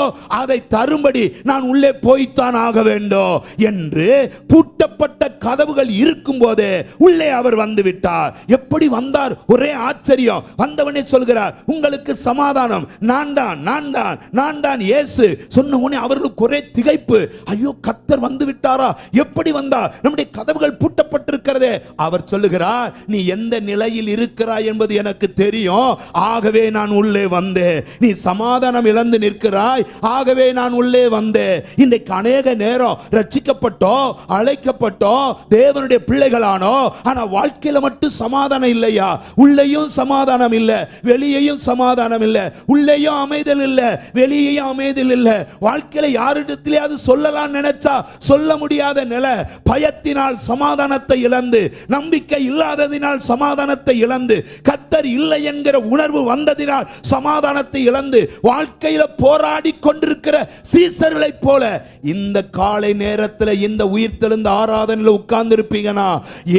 அதை தரும்படி நான் உள்ளே போய்த்தான் ஆக வேண்டும் என்று பூட்டப்பட்ட கதவுகள் இருக்கும் போதே உள்ளே அவர் வந்து விட்டார். எப்படி வந்தார்? ஒரே ஆச்சரியம். வந்தவனே சொல்கிறார், உங்களுக்கு சமாதானம், நான் தான், நான் தான், நான் தான் இயேசு. சொன்ன உடனே அவர்களுக்கு ஒரே திகைப்பு. ஐயோ, கர்த்தர் வந்து விட்டாரா? எப்படி வந்தார்? நம்முடைய கதவுகள் பூட்டப்பட்டிருக்கிறதே. அவர் சொல்லுகிறார், நீ எந்த நிலையில் இருக்கிறாய் என்பது எனக்கு தெரியும், ஆகவே நான் உள்ளே வந்தேன். நீ சமாதானம் இழந்து நிற்கிறாய், ஆகவே நான் உள்ளே வந்தேன். இன்றைக்கு அநேக நேரம் ரட்சிக்கப்பட்டோம், அழைக்கப்பட்டோம், தேவனுடைய பிள்ளைகளானோ, ஆனா வாழ்க்கையில மட்டும் சமாதானம் இல்லையா? உள்ளேயும் சமாதானம் இல்ல, வெளியேயும் சமாதானம் இல்ல. உள்ளேயும் அமைதல் இல்ல, வெளியேயும் அமைதல் இல்ல. வாழ்க்கையில யாரிடத்திலேயாவது சொல்லலாம் நினைச்சா சொல்ல முடியாத நிலை. பயத்தினால் சமாதானத்தை இழந்து, நம்பிக்கை இல்லாததினால் சமாதானத்தை இழந்து, கர்த்தர் இல்லை என்கிற உணர்வு வந்ததினால் சமாதானத்தை இழந்து வாழ்க்கையில போராடி கொண்டிருக்கிற சீசர்களை போல இந்த காலை நேரத்தில் இந்த உயிர்த்தெழுந்த ஆராதனையில் உட்கார்ந்து இருப்பீங்கன்னா,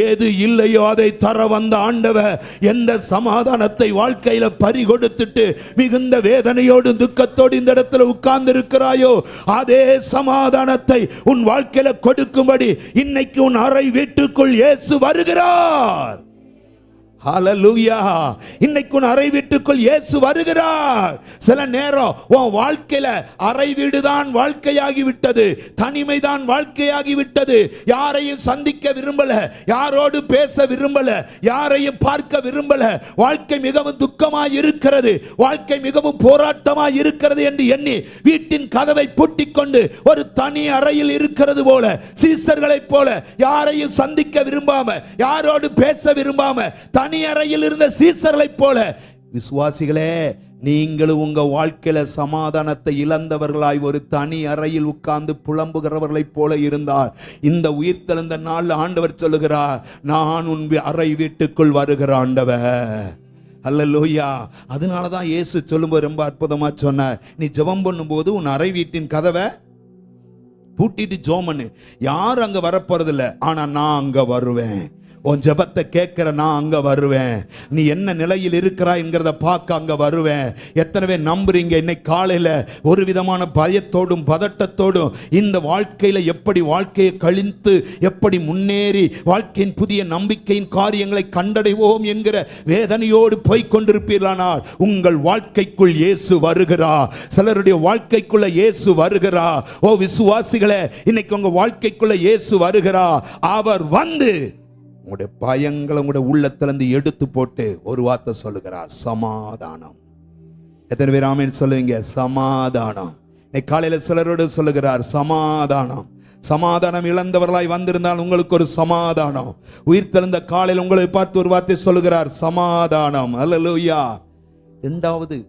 ஏது இல்லையோ அதை தர வந்த ஆண்டவர் எந்த சமாதானத்தை வாழ்க்கையில பறி கொடுத்துட்டு மிகுந்த வேதனையோடு துக்கத்தோடு இந்த இடத்துல உட்கார்ந்து இருக்கிறாயோ, அதே சமாதானத்தை உன் வாழ்க்கையில கொடுக்கும்படி இன்னைக்கு உன் அறை வீட்டுக்குள் இயேசு வருகிறார். ஹல்லேலூயா! இன்னைக்கு உன் அறை வீட்டுக்குள் இயேசு வருகிறார். சில நேரம் உன் வாழ்க்கையில அறை வீடு தான் வாழ்க்கையாகி விட்டது, தனிமைதான் வாழ்க்கையாகி விட்டது. யாரையும் சந்திக்க விரும்பல, யாரோடு பேச விரும்பல, யாரையும் பார்க்க விரும்பல. வாழ்க்கை மிகவும் துக்கமாய் இருக்கிறது, வாழ்க்கை மிகவும் போராட்டமாய் இருக்கிறது என்று எண்ணி வீட்டின் கதவை பூட்டிக் கொண்டு ஒரு தனி அறையில் இருக்கிறது போல, சீசர்களைப் போல யாரையும் சந்திக்க விரும்பாம, யாரோடு பேச விரும்பாம தனி அறையில் இருந்த சீசர்களைப் போல, விசுவாசிகளே, நீங்களும் உங்க வாழ்க்கையில சமாதானத்தை இழந்தவர்களாய் ஒரு தனி அறையில் உட்கார்ந்து புலம்புகிறவர்களைப் போல இருந்தால், இந்த உயிர்த்தெழுந்த நாள் ஆண்டவர் சொல்லுகிறார், நான் உன் அறை வீட்டுக்குள் வருகிற ஆண்டவர். அல்லேலூயா! அதனாலதான் இயேசு சொல்லும்போது ரொம்ப அற்புதமா சொன்னார், நீ ஜெபம் பண்ணும்போது உன் அறை வீட்டின் கதவை பூட்டிட்டு ஜெபம் பண்ணு. யாரும் அங்க வரப்போறதில்ல, ஆனா நான் அங்க வருவேன். உன் ஜெபத்தை கேட்கிற நான் அங்க வருவேன். நீ என்ன நிலையில் இருக்கிறாய் என்கிறத பார்க்க அங்க வருவேன். எத்தனை பேர் நம்புறீங்க? இன்னைக்கு காலையில ஒரு விதமான பயத்தோடும் பதட்டத்தோடும் இந்த வாழ்க்கையில எப்படி வாழ்க்கையை கழித்து எப்படி முன்னேறி வாழ்க்கையின் புதிய நம்பிக்கையின் காரியங்களை கண்டடைவோம் என்கிற வேதனையோடு போய் கொண்டிருப்பீர்களானால், உங்கள் வாழ்க்கைக்குள் இயேசு வருகிறார். சிலருடைய வாழ்க்கைக்குள்ள இயேசு வருகிறார். ஓ விசுவாசிகளே, இன்னைக்கு உங்க வாழ்க்கைக்குள்ள இயேசு வருகிறார். அவர் வந்து உங்களுடைய பயங்களை உங்களுடைய உள்ளத்திலிருந்து எடுத்து போட்டு ஒரு வார்த்தை சொல்லுகிறார், சமாதானம். எத்தனை பேர் ஆமென் சொல்லுவீங்க? சமாதானம். காலையில சிலரோடு சொல்லுகிறார், சமாதானம். சமாதானம் இழந்தவர்களாய் வந்திருந்தால் உங்களுக்கு ஒரு சமாதானம். உயிர்த்தெழுந்த காலையில் உங்களை பார்த்து ஒரு வார்த்தை சொல்லுகிறார், சமாதானம். அல்லேலூயா! இரண்டாவது,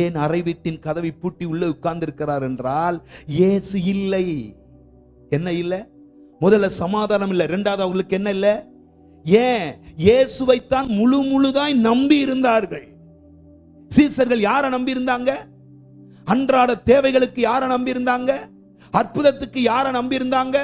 ஏன் அறை வீட்டின் கதவை பூட்டி உள்ளே உட்கார்ந்து இருக்கிறார் என்றால், இயேசு இல்லை. என்ன இல்லை? முதல்ல சமாதானம் இல்லை, இரண்டாவது அவங்களுக்கு என்ன இல்லை? ஏன்? இயேசுவைத்தான் முழுதாய் நம்பி இருந்தார்கள். சீசர்கள் யாரை நம்பி இருந்தாங்க? அன்றாட தேவைகளுக்கு யாரை நம்பி இருந்தாங்க? அற்புதத்துக்கு யாரை நம்பி இருந்தாங்க?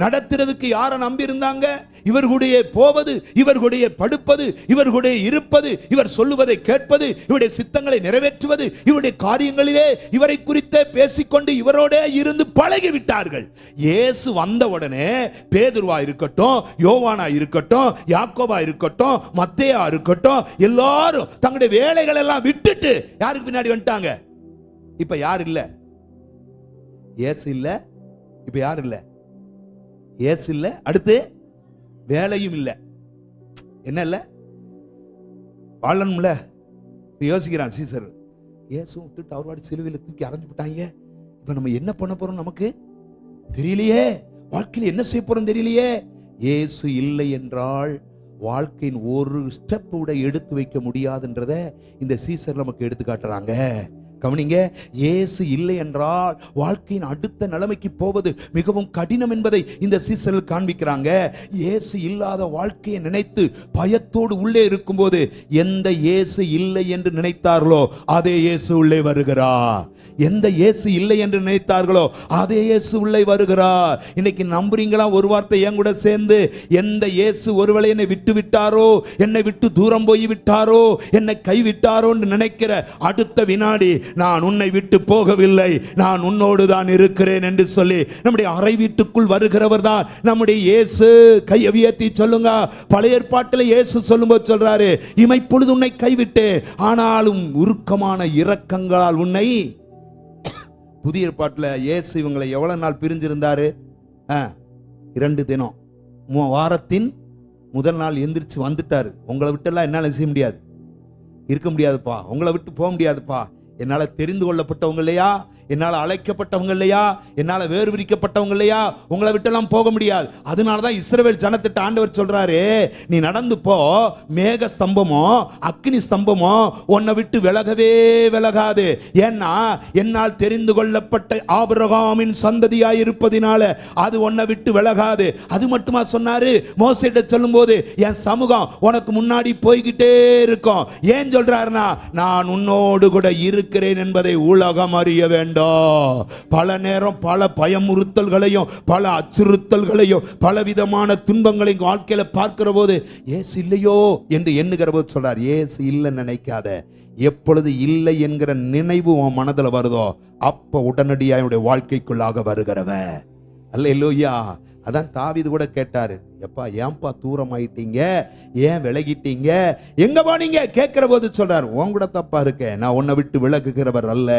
நடத்துறதுக்கு யாரை நம்பி இருந்தாங்க? இவர்களுடைய போவது, இவர்களுடைய படுப்பது, இவர்களுடைய இருப்பது, இவர் சொல்லுவதை கேட்பது, இவருடைய சித்தங்களை நிறைவேற்றுவது, இவருடைய காரியங்களிலே இவரை குறித்து பேசிக்கொண்டு இவரோட இருந்து பழகி விட்டார்கள். இயேசு வந்த உடனே பேதுருவா இருக்கட்டும், யோவானா இருக்கட்டும், யாக்கோபா இருக்கட்டும், மத்தேயா இருக்கட்டும், எல்லாரும் தங்களுடைய வேலைகள் எல்லாம் விட்டுட்டு யாருக்கு பின்னாடி வந்துட்டாங்க? இப்ப யார் இல்ல? இயேசு இல்ல. இப்ப யார் இல்ல? இயேசு இல்ல. அடுத்து வேலையும் இல்ல. என்ன இல்ல? வாழணும்ல. யோசிக்கிறான் சீசர். இயேசு விட்டுட்டு அவர் வாடி சிலுவையில தூக்கி அரைஞ்சு விட்டாங்க. இப்ப நம்ம என்ன பண்ண போறோம் நமக்கு தெரியலையே. வாழ்க்கையில் என்ன செய்ய போறோம் தெரியலையே. இயேசு இல்லை என்றால் வாழ்க்கையின் ஒரு ஸ்டெப் கூட எடுத்து வைக்க முடியாதுன்றத இந்த சீசர் நமக்கு எடுத்து காட்டுறாங்க. கவனிங்க, இயேசு இல்லை என்றால் வாழ்க்கையின் அடுத்த நிலைமைக்கு போவது மிகவும் கடினம் என்பதை இந்த சீசர்கள் காண்பிக்கிறாங்க. இயேசு இல்லாத வாழ்க்கையை நினைத்து பயத்தோடு உள்ளே இருக்கும்போது எந்த இயேசு இல்லை என்று நினைத்தார்களோ அதே இயேசு உள்ளே வருகிறார். எந்த இயேசு இல்லை என்று நினைத்தார்களோ அதே இயேசு உள்ளே வருகிறார். இன்னைக்கு நம்புறீங்களா? ஒரு வார்த்தை என் கூட சேர்ந்து, எந்த இயேசு ஒருவேளை என்னை விட்டு விட்டாரோ, என்னை விட்டு தூரம் போய் விட்டாரோ, என்னை கைவிட்டாரோ என்று நினைக்கிற அடுத்த வினாடி, நான் உன்னை விட்டு போகவில்லை, நான் உன்னோடு தான் இருக்கிறேன் என்று சொல்லி நம்முடைய அறை வீட்டுக்குள் வருகிறவர் தான் நம்முடைய இயேசு. கையை உயர்த்தி சொல்லுங்க. பழைய ஏற்பாட்டில் இயேசு சொல்லும்போது சொல்றாரு, இமைப்பொழுது உன்னை கைவிட்டேன், ஆனாலும் உருக்கமான இரக்கங்களால் உன்னை. புதிய ஏற்பாட்டில் இயேசு இவங்களை எவ்வளவு நாள் பிரிஞ்சிருந்தாரு? 2 தினம். வாரத்தின் முதல் நாள் எந்திரிச்சு வந்துட்டாரு. உங்களை விட்டெல்லாம் என்னால செய்ய முடியாது, இருக்க முடியாதுப்பா, உங்களை விட்டு போக முடியாதுப்பா. என்னால தெரிந்து கொள்ளப்பட்டவங்க இல்லையா, என்னால அழைக்கப்பட்டவங்க இல்லையா, என்னால வேறு விரிக்கப்பட்டவங்க இல்லையா, உங்களை விட்டெல்லாம் போக முடியாது. அதனாலதான் இஸ்ரவேல் ஜனத்திட்ட ஆண்டவர் சொல்றாரு, நீ நடந்து போ, மேக ஸ்தம்பமோ அக்னி ஸ்தம்பமோ உன்னை விட்டு விலகவே விலகாது. ஏன்னா என்னால் தெரிந்து கொள்ளப்பட்ட ஆபிரகாமின் சந்ததியாய் இருப்பதினால அது உன்னை விட்டு விலகாது. அது மட்டுமா சொன்னாரு? மோசேட்ட சொல்லும் போது, என் சமூகம் உனக்கு முன்னாடி போய்கிட்டே இருக்கும். ஏன் சொல்றாருன்னா, நான் உன்னோடு கூட இருக்கிறேன் என்பதை உலகம் அறிய வேண்டும். பல நேரம் பல பயமுறுத்தல்களையும் பல அச்சுறுத்தல்களையும் பல விதமான துன்பங்களையும் வாழ்க்கையில பார்க்கிற போது இயேசு இல்லையோ என்று எண்ணுகிற போது சொல்றார், இயேசு இல்லைன்னு நினைக்காத. எப்பொழுது இல்லை என்கிற நினைவு உன் மனதில் வருதோ அப்ப உடனடியாக வாழ்க்கைக்குள்ளாக வருகிறவ. அல்லேலூயா. அதான் தாவீது கூட கேட்டாரு, எப்பா ஏன்பா தூரம் ஆயிட்டீங்க, ஏன் விலகிட்டீங்க, எங்க போனீங்க கேட்கிற போது சொல்றாரு, உன் கூட தப்பா இருக்க, நான் உன்னை விட்டு விலகுகிறவர் அல்ல.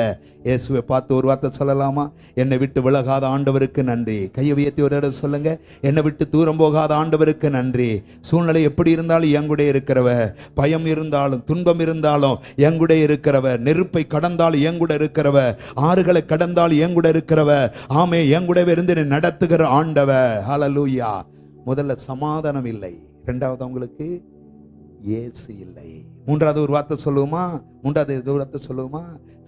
இயேசுவை பார்த்து ஒரு வார்த்தை சொல்லலாமா? என்னை விட்டு விலகாத ஆண்டவருக்கு நன்றி. கையை உயர்த்தி ஒரு இடம் சொல்லுங்க, என்னை விட்டு தூரம் போகாத ஆண்டவருக்கு நன்றி. சூழ்நிலை எப்படி இருந்தாலும் எங்குடைய இருக்கிறவ, பயம் இருந்தாலும் துன்பம் இருந்தாலும் எங்குடைய இருக்கிறவ, நெருப்பை கடந்தாலும் எங்கூட இருக்கிறவ, ஆறுகளை கடந்தாலும் எங்கூட இருக்கிறவ, ஆமே எங்கூடவே இருந்து நடத்துகிற ஆண்டவ. ஹல்லேலூயா. முதல்ல சமாதானம் இல்லை, இரண்டாவது அவங்களுக்கு இயேசு இல்லை. மூன்றாவது ஒரு வார்த்தை சொல்லுவோமா?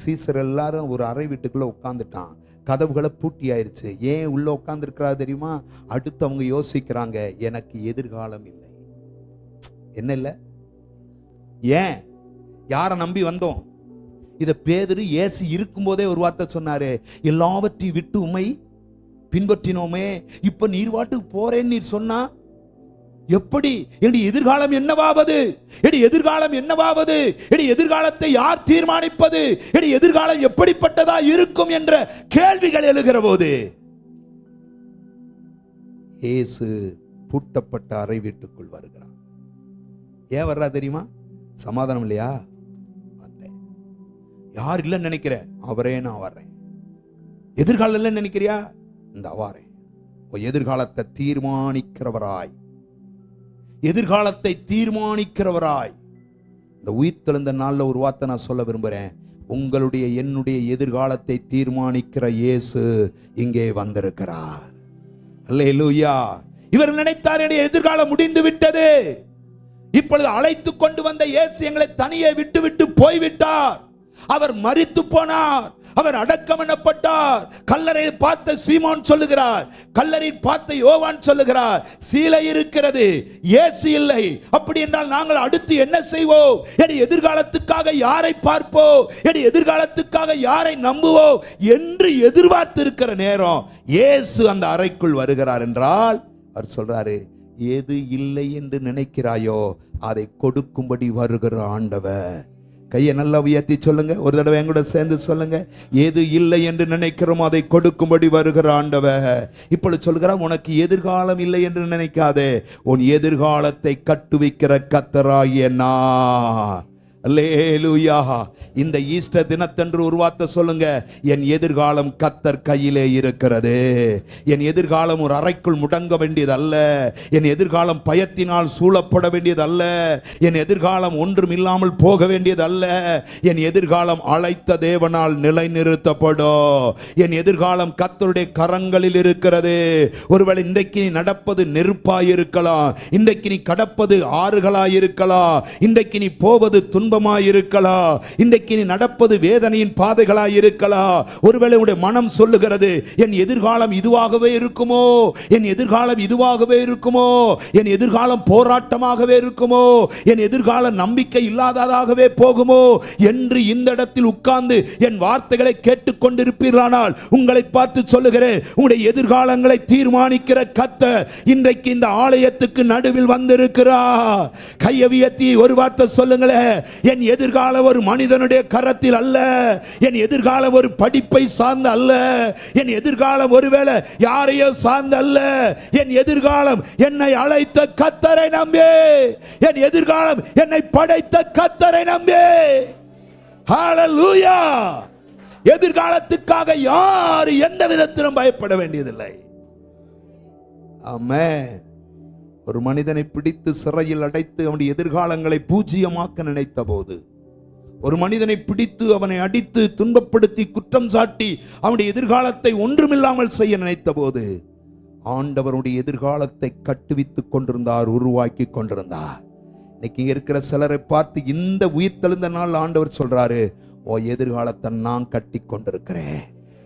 சீசர் எல்லாரும் ஒரு அறை வீட்டுக்குள்ள உட்கார்ந்துட்டான். கதவுகளை பூட்டி ஆயிருச்சு. ஏன் உள்ள உட்கார்ந்து இருக்கிறா தெரியுமா? அடுத்து அவங்க யோசிக்கிறாங்க, எனக்கு எதிர்காலம் இல்லை. என்ன இல்லை? ஏன்? யாரை நம்பி வந்தோம்? இத பேதுரு இயேசு இருக்கும் போதே ஒரு வார்த்தை சொன்னாரு, எல்லாவற்றையும் விட்டு உம்மை பின்பற்றினோமே, இப்ப நீர் வாட்டுக்கு போறேன்னு நீர் சொன்னா எப்படி? என்னுடைய எதிர்காலம் என்னவாவது? என்னுடைய எதிர்காலம் என்னவாவது? என்னுடைய எதிர்காலத்தை யார் தீர்மானிப்பது? என்னுடைய எதிர்காலம் எப்படிப்பட்டதா இருக்கும் என்ற கேள்விகள் எழுகிற போது இயேசு பூட்டப்பட்ட அறை வீட்டுக்குள் வருகிறார். ஏன் வர்றா தெரியுமா? சமாதானம் இல்லையா? யார் இல்லைன்னு நினைக்கிறேன், அவரே நான் வர்றேன். எதிர்காலம் இல்லைன்னு நினைக்கிறியா? இந்த அவாரே எதிர்காலத்தை தீர்மானிக்கிறவராய், எதிர்காலத்தை தீர்மானிக்கிறவராய். இந்த உயிர்த்தெழுந்த நாள்ல ஒரு வார்த்தை நான் சொல்ல விரும்புறேன். உங்களுடைய என்னுடைய எதிர்காலத்தை தீர்மானிக்கிற இயேசு இங்கே வந்திருக்கிறார். அல்லேலூயா. இவர் நினைத்தார், என்னுடைய எதிர்காலம் முடிந்து விட்டது, இப்பொழுது அழைத்து கொண்டு வந்த இயேசு எங்களை தனியே விட்டு விட்டு போய்விட்டார். அவர் மரித்து போனார், அவர் அடக்கம் பண்ணப்பட்டார். கல்லறை பார்த்த சீமோன் சொல்லுகிறார், கல்லறை பார்த்த யோவான் சொல்லுகிறார், சீலை இருக்கிறது, இயேசு இல்லை. அப்படி என்றால் நாங்கள் அடுத்து என்ன செய்வோம்? என் எதிர்காலத்துக்காக யாரை பார்ப்போம்? என் எதிர்காலத்துக்காக யாரை நம்புவோம் என்று எதிர்பார்த்து இருக்கிற நேரம் இயேசு அந்த அறைக்குள் வருகிறார் என்றால் அவர் சொல்றாரு, எது இல்லை என்று நினைக்கிறாயோ அதை கொடுக்கும்படி வருகிற ஆண்டவர். கையை நல்லா உயர்த்தி சொல்லுங்க, ஒரு தடவை என் கூட சேர்ந்து சொல்லுங்க, எது இல்லை என்று நினைக்கிறோமோ அதை கொடுக்கும்படி வருகிற ஆண்டவர். இப்பொழுது சொல்கிறார், உனக்கு எதிர்காலம் இல்லை என்று நினைக்காதே, உன் எதிர்காலத்தை கட்டுவிக்கிற கர்த்தராகிய நான். அல்லேலூயா. இந்த ஈஸ்டர் தினத்தன்று ஒரு வார்த்தை சொல்லுங்க, என் எதிர்காலம் கர்த்தர் கையிலே இருக்கிறது. என் எதிர்காலம் ஒரு அறைக்குள் முடங்க வேண்டியது அல்ல. என் எதிர்காலம் பயத்தினால் சூழப்பட வேண்டியது அல்ல. என் எதிர்காலம் ஒன்றும் இல்லாமல் போக வேண்டியது அல்ல. என் எதிர்காலம் அழைத்த தேவனால் நிலைநிறுத்தப்படும். என் எதிர்காலம் கர்த்தருடைய கரங்களில் இருக்கிறது. ஒருவேளை இன்றைக்கு நீ நடப்பது நெருப்பாய் இருக்கலாம், இன்றைக்கு நீ கடப்பது ஆறுகளாய் இருக்கலாம், இன்றைக்கு நீ போவது துன்பமாய் இருக்கலாம், இன்றைக்கு நீ நடப்பது வேதனையின் பாதைகளாய் இருக்கலாம். ஒருவேளை உடைய மனம் சொல்லுகிறது, என் எதிர்காலம் இதுவாகவே இருக்குமோ, என் எதிர்காலம் இதுவாகவே இருக்குமோ, என் எதிர்காலம் போராட்டமாகவே இருக்குமோ, என் எதிர்காலம் நம்பிக்கை இல்லாததாகவே போகுமோ என்று இந்த இடத்தில் உட்கார்ந்து என் வார்த்தைகளை கேட்டுக்கொண்டிருப்பீர்களானால் உங்களை பார்த்து சொல்லுகிறேன், உங்களுடைய எதிர்காலங்களை தீர்மானிக்கிற கர்த்தர் இன்றைக்கு இந்த ஆலயத்துக்கு நடுவில் வந்திருக்கிறார். கையை உயர்த்தி ஒரு வார்த்தை சொல்லுங்களேன், என் எதிர்காலம் ஒரு மனிதனுடைய கரத்தில் அல்ல, என் எதிர்காலம் ஒரு படிப்பை சார்ந்த அல்ல, என் எதிர்காலம் ஒருவேளை யாரையோ சார்ந்த அல்ல, என் எதிர்காலம் என்னை அழைத்த கர்த்தரை நம்பி, என் எதிர்காலம் என்னை படைத்த கர்த்தரை நம்பி. ஹல்லேலூயா. எதிர்காலத்துக்காக யார் எந்த விதத்திலும் பயப்பட வேண்டியதில்லை. ஆமென். ஒரு மனிதனை பிடித்து சிறையில் அடைத்து அவனுடைய எதிர்காலங்களை பூஜ்ஜியமாக்க நினைத்த போது, ஒரு மனிதனை பிடித்து அவனை அடித்து துன்பப்படுத்தி குற்றம் சாட்டி அவனுடைய எதிர்காலத்தை ஒன்றுமில்லாமல் செய்ய நினைத்த போது ஆண்டவருடைய எதிர்காலத்தை கட்டுவித்துக் கொண்டிருந்தார், உருவாக்கி கொண்டிருந்தார். இன்னைக்கு இருக்கிற சிலரை பார்த்து இந்த உயிர் தெழுந்த நாள் ஆண்டவர் சொல்றாரு, ஓ எதிர்காலத்தை நான் கட்டி கொண்டிருக்கிறேன்.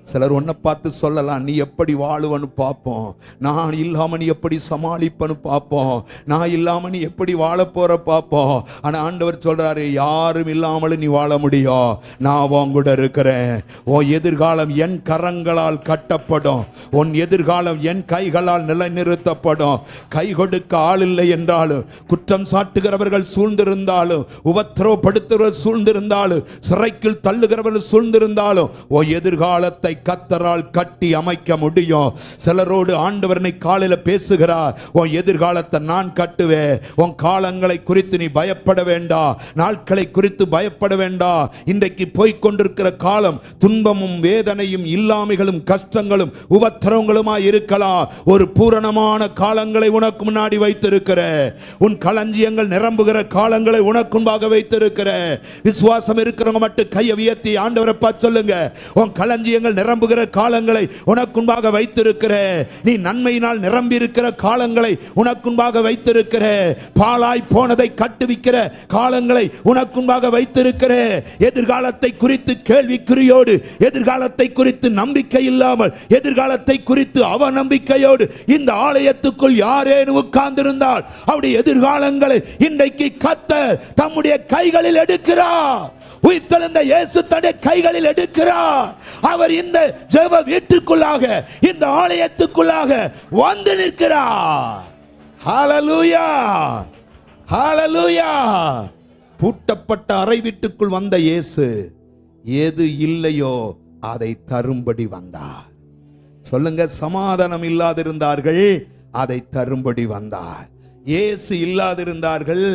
சிலர் ஒன்ன பார்த்து சொல்லலாம், நீ எப்படி வாழுவன்னு பார்ப்போம், நான் இல்லாம நீ எப்படி சமாளிப்பன்னு பார்ப்போம், நான் இல்லாம நீ எப்படி வாழ போற பார்ப்போம். ஆனா ஆண்டவர் சொல்றாரு, யாரும் இல்லாமலும் நீ வாழ முடியும், நான் உன் கூட இருக்கிறேன். உன் எதிர்காலம் என் கரங்களால் கட்டப்படும், உன் எதிர்காலம் என் கைகளால் நிலைநிறுத்தப்படும். கை கொடுக்க ஆள் இல்லை என்றாலும், குற்றம் சாட்டுகிறவர்கள் சூழ்ந்திருந்தாலும், உபத்திரவப்படுத்துகிறவர்கள் சூழ்ந்திருந்தாலும், சிறைக்குள் தள்ளுகிறவர்கள் சூழ்ந்திருந்தாலும், உன் எதிர்காலத்தை கர்த்தரால் கட்டி அமைக்க முடியும். சிலரோடு ஆண்டவரை காலையில பேசுகிறார், உன் எதிர்காலத்தை நான் கட்டுவேன், உன் காலங்களை குறித்து நீ பயப்பட வேண்டாம், நாட்களை குறித்து பயப்பட வேண்டாம். இன்றைக்கு போய்கொண்டிருக்கிற காலம் துன்பமும் வேதனையும் இல்லாமைகளும் கஷ்டங்களும் உபத்திரவங்களுமாய் இருக்கலாம். ஒரு பூரணமான காலங்களை உனக்கு முன்னாடி வைத்திருக்கிற, உன் களஞ்சியங்கள் நிரம்புகிற காலங்களை உனக்கு முன்பாக வைத்திருக்கிற. விசுவாசம் இருக்கிறவங்க மட்டும் கையை உயர்த்தி ஆண்டவரை பார்த்து சொல்லுங்க, உன் களஞ்சியங்கள் நிரம்புகிற காலங்களை உனக்குன்பாக வைத்திருக்கிற, நீ நன்மையினால் நிரம்பி இருக்கிற காலங்களை உனக்குன்பாக வைத்திருக்கிற, பாழாய் போனதை கட்டுவிக்கிற காலங்களை உனக்குன்பாக வைத்திருக்கிற. எதிர்காலத்தை குறித்து கேள்விக்குறியோடு, எதிர்காலத்தை குறித்து நம்பிக்கை இல்லாமல், எதிர்காலத்தை குறித்து அவநம்பிக்கையோடு இந்த ஆலயத்துக்குள் யாரேனும் உட்கார்ந்திருந்தால் அவருடைய எதிர்காலங்களை இன்றைக்கு கர்த்தர் தம்முடைய கைகளில் எடுக்கிறார். உயிர்த்தெழுந்த இயேசு தன்னுடைய கைகளில் எடுக்கிறார். அவர் இந்த ஜெப வீட்டுக்குள்ளாக, இந்த ஆலயத்துக்குள்ளாக வந்து நிற்கிறார். ஹல்லேலூயா, ஹல்லேலூயா. பூட்டப்பட்ட அறை வீட்டுக்குள் வந்த இயேசு எது இல்லையோ அதை தரும்படி வந்தார். சொல்லுங்க, சமாதானம் இல்லாதிருந்தார்கள், அதை தரும்படி வந்தார். இயேசு இல்லாதிருந்தார்கள்,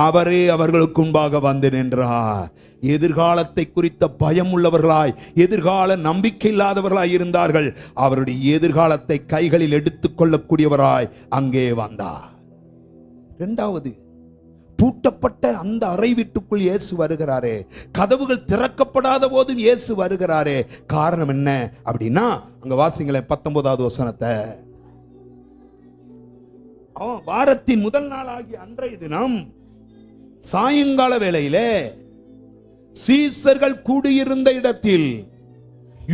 அவரே அவர்களுக்கு முன்பாக வந்து நின்றார். எதிர்காலத்தை குறித்த பயம் உள்ளவர்களாய், எதிர்கால நம்பிக்கை இல்லாதவர்களாய் இருந்தார்கள். அவருடைய எதிர்காலத்தை கைகளில் எடுத்துக் கொள்ளக்கூடியவராய் அங்கே வந்தார். இரண்டாவது, பூட்டப்பட்ட அந்த அறை வீட்டுக்குள் இயேசு வருகிறாரே, கதவுகள் திறக்கப்படாத போதும் இயேசு வருகிறாரே. காரணம் என்ன அப்படின்னா, அங்க வாசிங்களேன் 19வது வசனத்தை. வாரத்தின் முதல் நாள் ஆகிய அன்றைய தினம் சாயங்கால வேளையிலே சீசர்கள் கூடியிருந்த இடத்தில்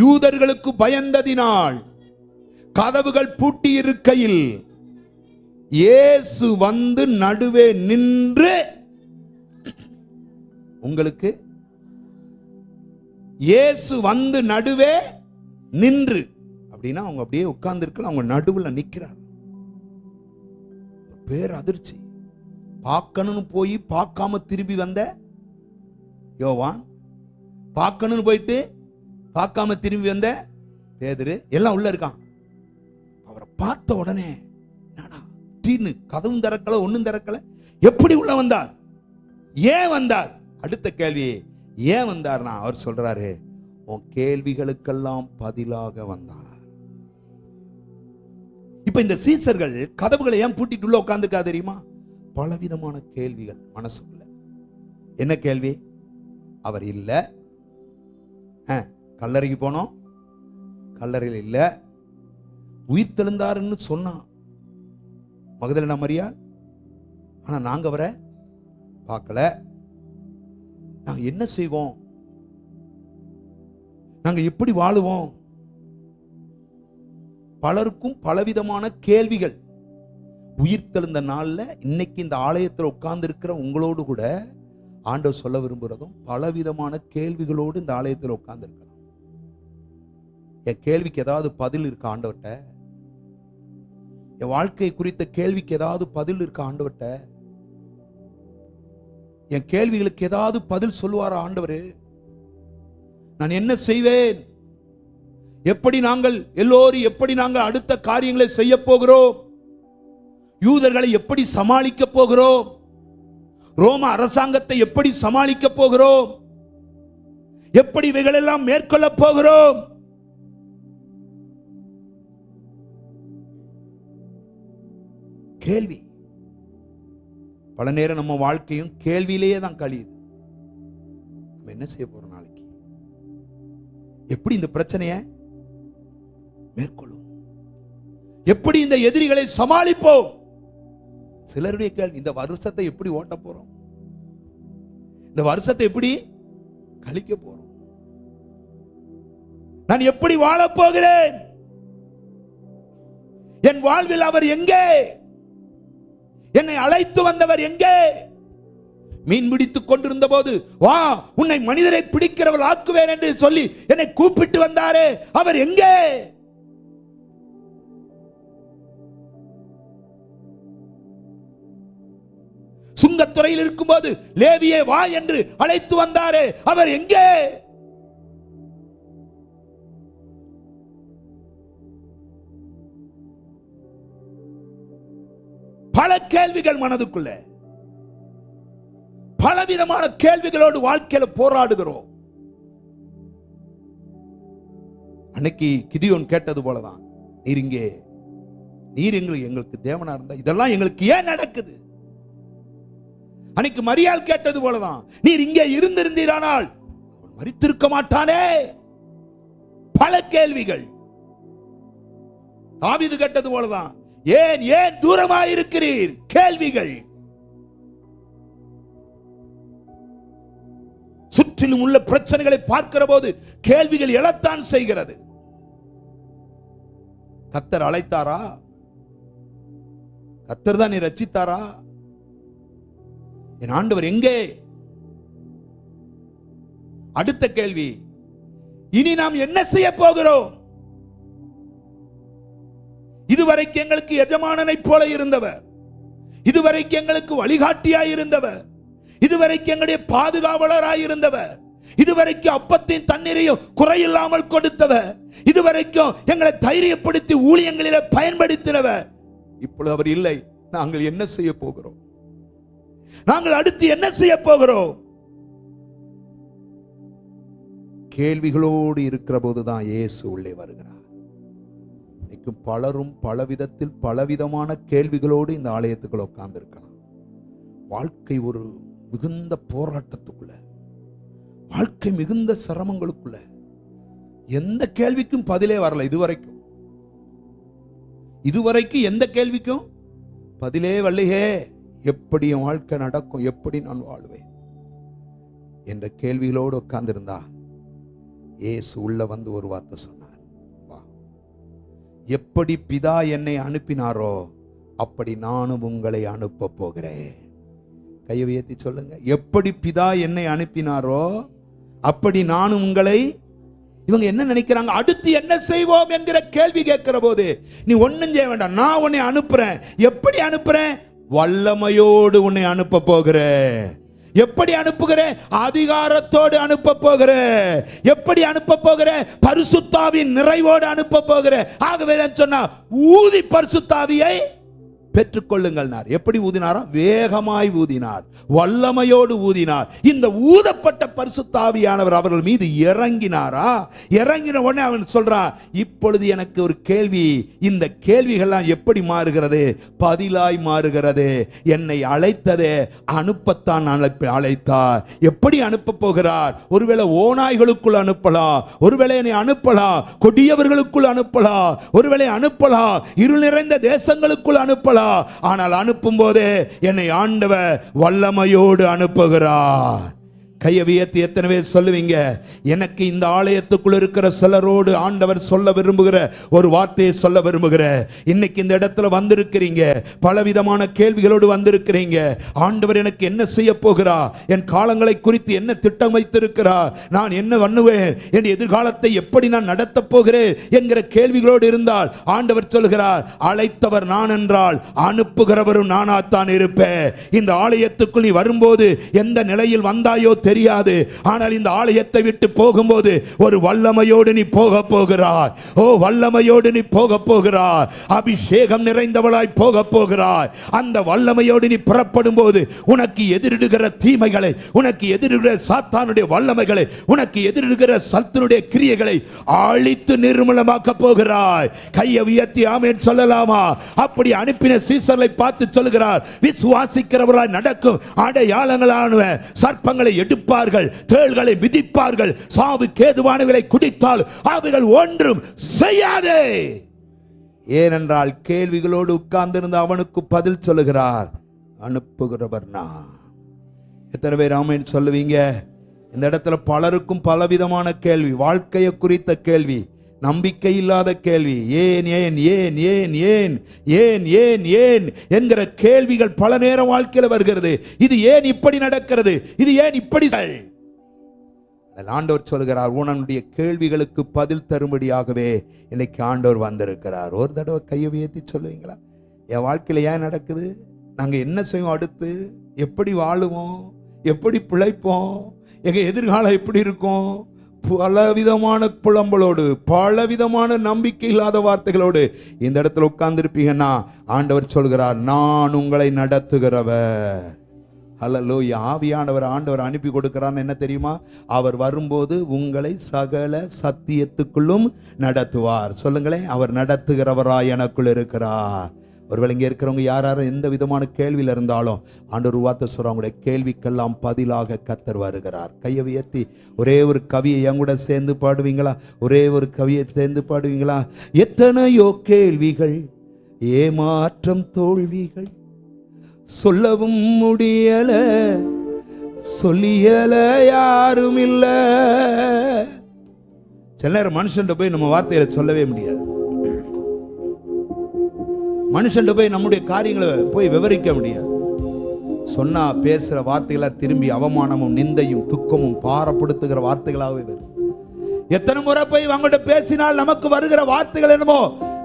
யூதர்களுக்கு பயந்ததினால் கதவுகள் பூட்டியிருக்கையில் இயேசு வந்து நடுவே நின்று, உங்களுக்கு இயேசு வந்து நடுவே நின்று அப்படின்னா அவங்க அப்படியே உட்கார்ந்து இருக்கலாம், அவங்க நடுவுல நிக்கிறார். பேர் அதிர்ச்சி. பார்க்கணும்னு போய் பார்க்காம திரும்பி வந்த யோவான், பார்க்கணும்னு போயிட்டு பார்க்காம திரும்பி வந்த பேதுரு எல்லாம் உள்ள இருக்கான். அவரை பார்த்த உடனே டீன்னு கதவும் திறக்கல, ஒண்ணும் திறக்கல. எப்படி உள்ள வந்தார்? ஏன் வந்தார்? அடுத்த கேள்வி, ஏன் வந்தார்னா அவர் சொல்றாரு, உன் கேள்விகளுக்கெல்லாம் பதிலாக வந்தார். இப்ப இந்த சீசர்கள் கதவுகளை ஏன் பூட்டிட்டு உள்ள உட்கார்ந்துருக்கா தெரியுமா? பலவிதமான கேள்விகள் மனசுக்குள்ள. என்ன கேள்வி? அவர் இல்ல, கல்லறைக்கு போனோம், கல்லறையில் இல்ல, உயிர் தெழுந்தாருன்னு சொன்னான் மகதலேனா மரியாள், ஆனா நாங்க அவரை பார்க்கல. நாங்க என்ன செய்வோம்? நாங்க எப்படி வாழுவோம்? பலருக்கும் பலவிதமான கேள்விகள். உயிர் தெழுந்த நாள்ல இன்னைக்கு இந்த ஆலயத்தில் உட்கார்ந்து இருக்கிற உங்களோடு கூட ஆண்டவர் சொல்ல விரும்புறதும் பலவிதமான கேள்விகளோடு இந்த ஆலயத்தில் உட்கார்ந்து இருக்கலாம். என் கேள்விக்கு ஏதாவது பதில் இருக்கா ஆண்டவர்கிட்ட? என் வாழ்க்கை குறித்த கேள்விக்கு ஏதாவது பதில் இருக்கா ஆண்டவர்கிட்ட? என் கேள்விகளுக்கு ஏதாவது பதில் சொல்லுவாரா ஆண்டவரே? நான் என்ன செய்வேன்? எப்படி நாங்கள் எல்லோரும் எப்படி நாங்கள் அடுத்த காரியங்களை செய்ய போகிறோம்? யூதர்களை எப்படி சமாளிக்க போகிறோம்? ரோம அரசாங்கத்தை எப்படி சமாளிக்க போகிறோம்? எப்படி இவைகளெல்லாம் மேற்கொள்ள போகிறோம்? கேள்வி. பல நேரம் நம்ம வாழ்க்கையும் கேள்வியிலேயே தான் கழியுது. நம்ம என்ன செய்ய போறோம் நாளைக்கு? எப்படி இந்த பிரச்சனையை மேற்கொள்ளும்? எப்படி இந்த எதிரிகளை சமாளிப்போம்? சிலருடைய கேள்வி, இந்த வருஷத்தை எப்படி ஓட்ட போறோம்? இந்த வருஷத்தை எப்படி கழிக்க போறோம்? நான் எப்படி வாழப் போகிறேன்? என் வாழ்வில் அவர் எங்கே? என்னை அழைத்து வந்தவர் எங்கே? மீன் பிடித்துக் கொண்டிருந்த போது, வா உன்னை மனிதரை பிடிக்கிறவள் ஆக்குவேன் என்று சொல்லி என்னை கூப்பிட்டு வந்தாரே, அவர் எங்கே? சுங்கத்துறையில் இருக்கும்போது லேவியே வா என்று அழைத்து வந்தாரே, அவர் எங்கே? பல கேள்விகள் மனதுக்குள்ள, பலவிதமான கேள்விகளோடு வாழ்க்கையில போராடுகிறோம். அன்னைக்கு கிதியோன் கேட்டது போலதான், நீர் இங்கே, நீர் எங்களுக்கு தேவனா இருந்தா இதெல்லாம் எங்களுக்கு ஏன் நடக்குது? அன்னைக்கு மரியாள் கேட்டது போலதான், நீர் இங்கே இருந்திருந்தீரானால் மரித்திருக்க மாட்டானே. பல கேள்விகள். தாவீது கேட்டது போலதான், ஏன் ஏன் தூரமாயிருக்கிறீர்? கேள்விகள். சுற்றிலும் உள்ள பிரச்சனைகளை பார்க்கிற போது கேள்விகள் எழத்தான் செய்கிறது. கர்த்தர் அழைத்தாரா? கர்த்தர் தான் நீ ரட்சித்தாரா? என் ஆண்டவர் எங்கே? அடுத்த கேள்வி, இனி நாம் என்ன செய்ய போகிறோம்? இதுவரைக்கும் எங்களுக்கு எஜமானனை போல இருந்தவர், இதுவரைக்கும் எங்களுக்கு வழிகாட்டியாய் இருந்தவர், இதுவரைக்கும் எங்களுடைய பாதுகாவலராய் இருந்தவர், இதுவரைக்கும் அப்பத்தையும் தண்ணீரையும் குறையில்லாமல் கொடுத்தவர், இதுவரைக்கும் எங்களை தைரியப்படுத்தி ஊழியங்களிலே பயன்படுத்தினவர், இப்பொழுது அவர் இல்லை. நாங்கள் என்ன செய்ய போகிறோம்? நாங்கள் அடுத்து என்ன செய்ய போகிறோம்? கேள்விகளோடு இருக்கிற போதுதான் இயேசு உள்ளே வருகிறார். பலரும் பலவிதத்தில் பலவிதமான கேள்விகளோடு இந்த ஆலயத்துக்குள்ள உட்கார்ந்து இருக்கலாம். வாழ்க்கை ஒரு மிகுந்த போராட்டத்துக்குள்ள, வாழ்க்கை மிகுந்த சிரமங்களுக்குள்ள, எந்த கேள்விக்கும் பதிலே வரல. இதுவரைக்கும் எந்த கேள்விக்கும் பதிலே வரலையே. எப்படி என் வாழ்க்கை நடக்கும்? எப்படி நான் வாழ்வேன்? என்ற கேள்விகளோடு உட்கார்ந்திருந்தா இயேசு உள்ள வந்து ஒரு வார்த்தை சொன்னார். வா, எப்படி பிதா என்னை அனுப்பினாரோ அப்படி நானும் உங்களை அனுப்ப போகிறேன். கையை உயர்த்தி சொல்லுங்க. எப்படி பிதா என்னை அனுப்பினாரோ அப்படி நானும் உங்களை. இவங்க என்ன நினைக்கிறாங்க? அடுத்து என்ன செய்வோம் என்கிற கேள்வி கேட்கிற போது நீ ஒண்ணும் செய்ய வேண்டாம், நான் உன்னை அனுப்புறேன். எப்படி அனுப்புறேன்? வல்லமையோடு உன்னை அனுப்ப போகிறேன். எப்படி அனுப்புகிறேன்? அதிகாரத்தோடு அனுப்ப போகிறேன். எப்படி அனுப்ப போகிறேன்? பரிசுத்தாவின் நிறைவோடு அனுப்ப போகிறேன். ஆகவே தான் சொன்னா ஊதி பரிசுத்தாவியை பெற்றுக்கொள்ளுங்கள். எப்படி ஊதினாரா? வேகமாய் ஊதினார், வல்லமையோடு ஊதினார். இந்த ஊதப்பட்ட பரிசுத்தாவியானவர் அவர்கள் மீது இறங்கினாரா? இறங்கின உடனே அவன் சொல்றான், இப்பொழுது எனக்கு ஒரு கேள்வி. இந்த கேள்விகள்லாம் எப்படி மாறுகிறது? பதிலாய் மாறுகிறது. என்னை அழைத்ததே அனுப்பத்தான் அழைத்தார். எப்படி அனுப்ப போகிறார்? ஒருவேளை ஓநாய்களுக்குள் அனுப்பலாம், ஒருவேளை என்னை அனுப்பலாம் கொடியவர்களுக்குள் அனுப்பலாம், ஒருவேளை அனுப்பலாம் இருள் நிறைந்த தேசங்களுக்குள் அனுப்பலாம். ஆனால் அனுப்பும் போதே என்னை ஆண்டவர் வல்லமையோடு அனுப்புகிறார். கையை உயர்த்தி எத்தனை பேர் சொல்லுவீங்க, எனக்கு இந்த ஆலயத்துக்குள் இருக்கிற சிலரோடு ஆண்டவர் சொல்ல விரும்புகிற ஒரு வார்த்தையை சொல்ல விரும்புகிற. இன்னைக்கு இந்த இடத்துல வந்திருக்கிறீங்க, பலவிதமான கேள்விகளோடு வந்திருக்கிறீங்க. ஆண்டவர் எனக்கு என்ன செய்ய போகிறார்? என் காலங்களை குறித்து என்ன திட்டம் வைத்திருக்கிறார்? நான் என்ன பண்ணுவேன்? என் எதிர்காலத்தை எப்படி நான் நடத்த போகிறேன் என்கிற கேள்விகளோடு இருந்தால் ஆண்டவர் சொல்கிறார், அழைத்தவர் நான் என்றால் அனுப்புகிறவரும் நானாத்தான் இருப்பேன். இந்த ஆலயத்துக்குள் நீ வரும்போது எந்த நிலையில் வந்தாயோ தெரியாது, ஆனால் இந்த ஆலயத்தை விட்டு போகும்போது ஒரு வல்லமையோடு நீ போக போகிறாய். ஓ, வல்லமையோடு நீ போக போகிறாய். அபிஷேகம் நிறைந்தவளாய் போக போகிறாய். அந்த வல்லமையோடு நீ புறப்படும் போது உனக்கு எதிரிடுகிற தீமைகளை, உனக்கு எதிரிடுகிற சாத்தானுடைய வல்லமைகளை, உனக்கு எதிரிடுகிற சத்துருடைய கிரியைகளை அழித்து நிர்மூலமாக்க போகிறாய். கையை உயர்த்தி ஆமென் சொல்லலாமா? அப்படி அனுப்பின சீசர்களை பார்த்து சொல்லுகிறார், விசுவாசிக்கிறவர்களாய் நடக்கும் அடையாளங்களான சர்ப்பங்களை எடுப்பார்கள், தேள்களை மிதிப்பார்கள், சாவு கேதுவானவர்களை குடித்தால் அவைகள் ஒன்றும் செய்யாதே. ஏனென்றால் கேள்விகளோடு உட்கார்ந்திருந்த அவனுக்கு பதில் சொல்லுகிறார், அனுப்புகிறவர் நான். எத்தனை பேர் ஆமென் சொல்லுவீங்க? இந்த இடத்துல பலருக்கும் பலவிதமான கேள்வி, வாழ்க்கையை குறித்த கேள்வி, நம்பிக்கை இல்லாத கேள்வி. ஏன் ஏன் ஏன் ஏன் ஏன் ஏன் ஏன் ஏன் என்கிற கேள்விகள் பல நேரம் வாழ்க்கையில் வருகிறது. இது ஏன் இப்படி நடக்கிறது? இது ஏன் இப்படி? ஆண்டவர் சொல்கிறார், உன்னுடைய கேள்விகளுக்கு பதில் தரும்படியாகவே இன்னைக்கு ஆண்டவர் வந்திருக்கிறார். ஒரு தடவை கையை உயர்த்தி சொல்லுவீங்களா? என் வாழ்க்கையில ஏன் நடக்குது? நாங்க என்ன செய்வோம்? அடுத்து எப்படி வாழுவோம்? எப்படி பிழைப்போம்? எங்க எதிர்காலம் எப்படி இருக்கும்? பலவிதமான புலம்பலோடு, பலவிதமான நம்பிக்கை இல்லாத வார்த்தைகளோடு இந்த இடத்துல உட்கார்ந்திருப்பீங்கன்னா ஆண்டவர் சொல்கிறார், நான் உங்களை நடத்துகிறவர். அல்லேலூயா. ஆவியானவர் ஆண்டவர் அனுப்பி கொடுக்கிறான்னு என்ன தெரியுமா? அவர் வரும்போது உங்களை சகல சத்தியத்துக்குள்ளும் நடத்துவார். சொல்லுங்களேன், அவர் நடத்துகிறவராய் எனக்குள் இருக்கிறார். ஒருவேளை இங்கே இருக்கிறவங்க யாரும் எந்த விதமான கேள்வியில் இருந்தாலும் ஆண்டவர் வார்த்தை சொல்ற, அவங்களுடைய கேள்விக்கெல்லாம் பதிலாக கர்த்தர் வருகிறார். கையை உயர்த்தி ஒரே ஒரு கவியை என் கூட சேர்ந்து பாடுவீங்களா? ஒரே ஒரு கவியை சேர்ந்து பாடுவீங்களா? எத்தனையோ கேள்விகள், ஏமாற்றம், தோல்விகள், சொல்லவும் முடியல, சொல்லியல யாரும் இல்ல. சில நேரம் மனுஷன் போய் நம்ம வார்த்தையில சொல்லவே முடியாது. மனுஷன் போய் நம்முடைய காரியங்களை போய் விவரிக்க முடியாது. சொன்னா பேசுற வார்த்தைகளா திரும்பி அவமானமும் நிந்தையும் துக்கமும் பாரப்படுத்துகிற வார்த்தைகளாகவே வரும். எத்தனை முறை போய் அவங்கள்ட்ட பேசினால் நமக்கு வருகிற வார்த்தைகள் என்னமோ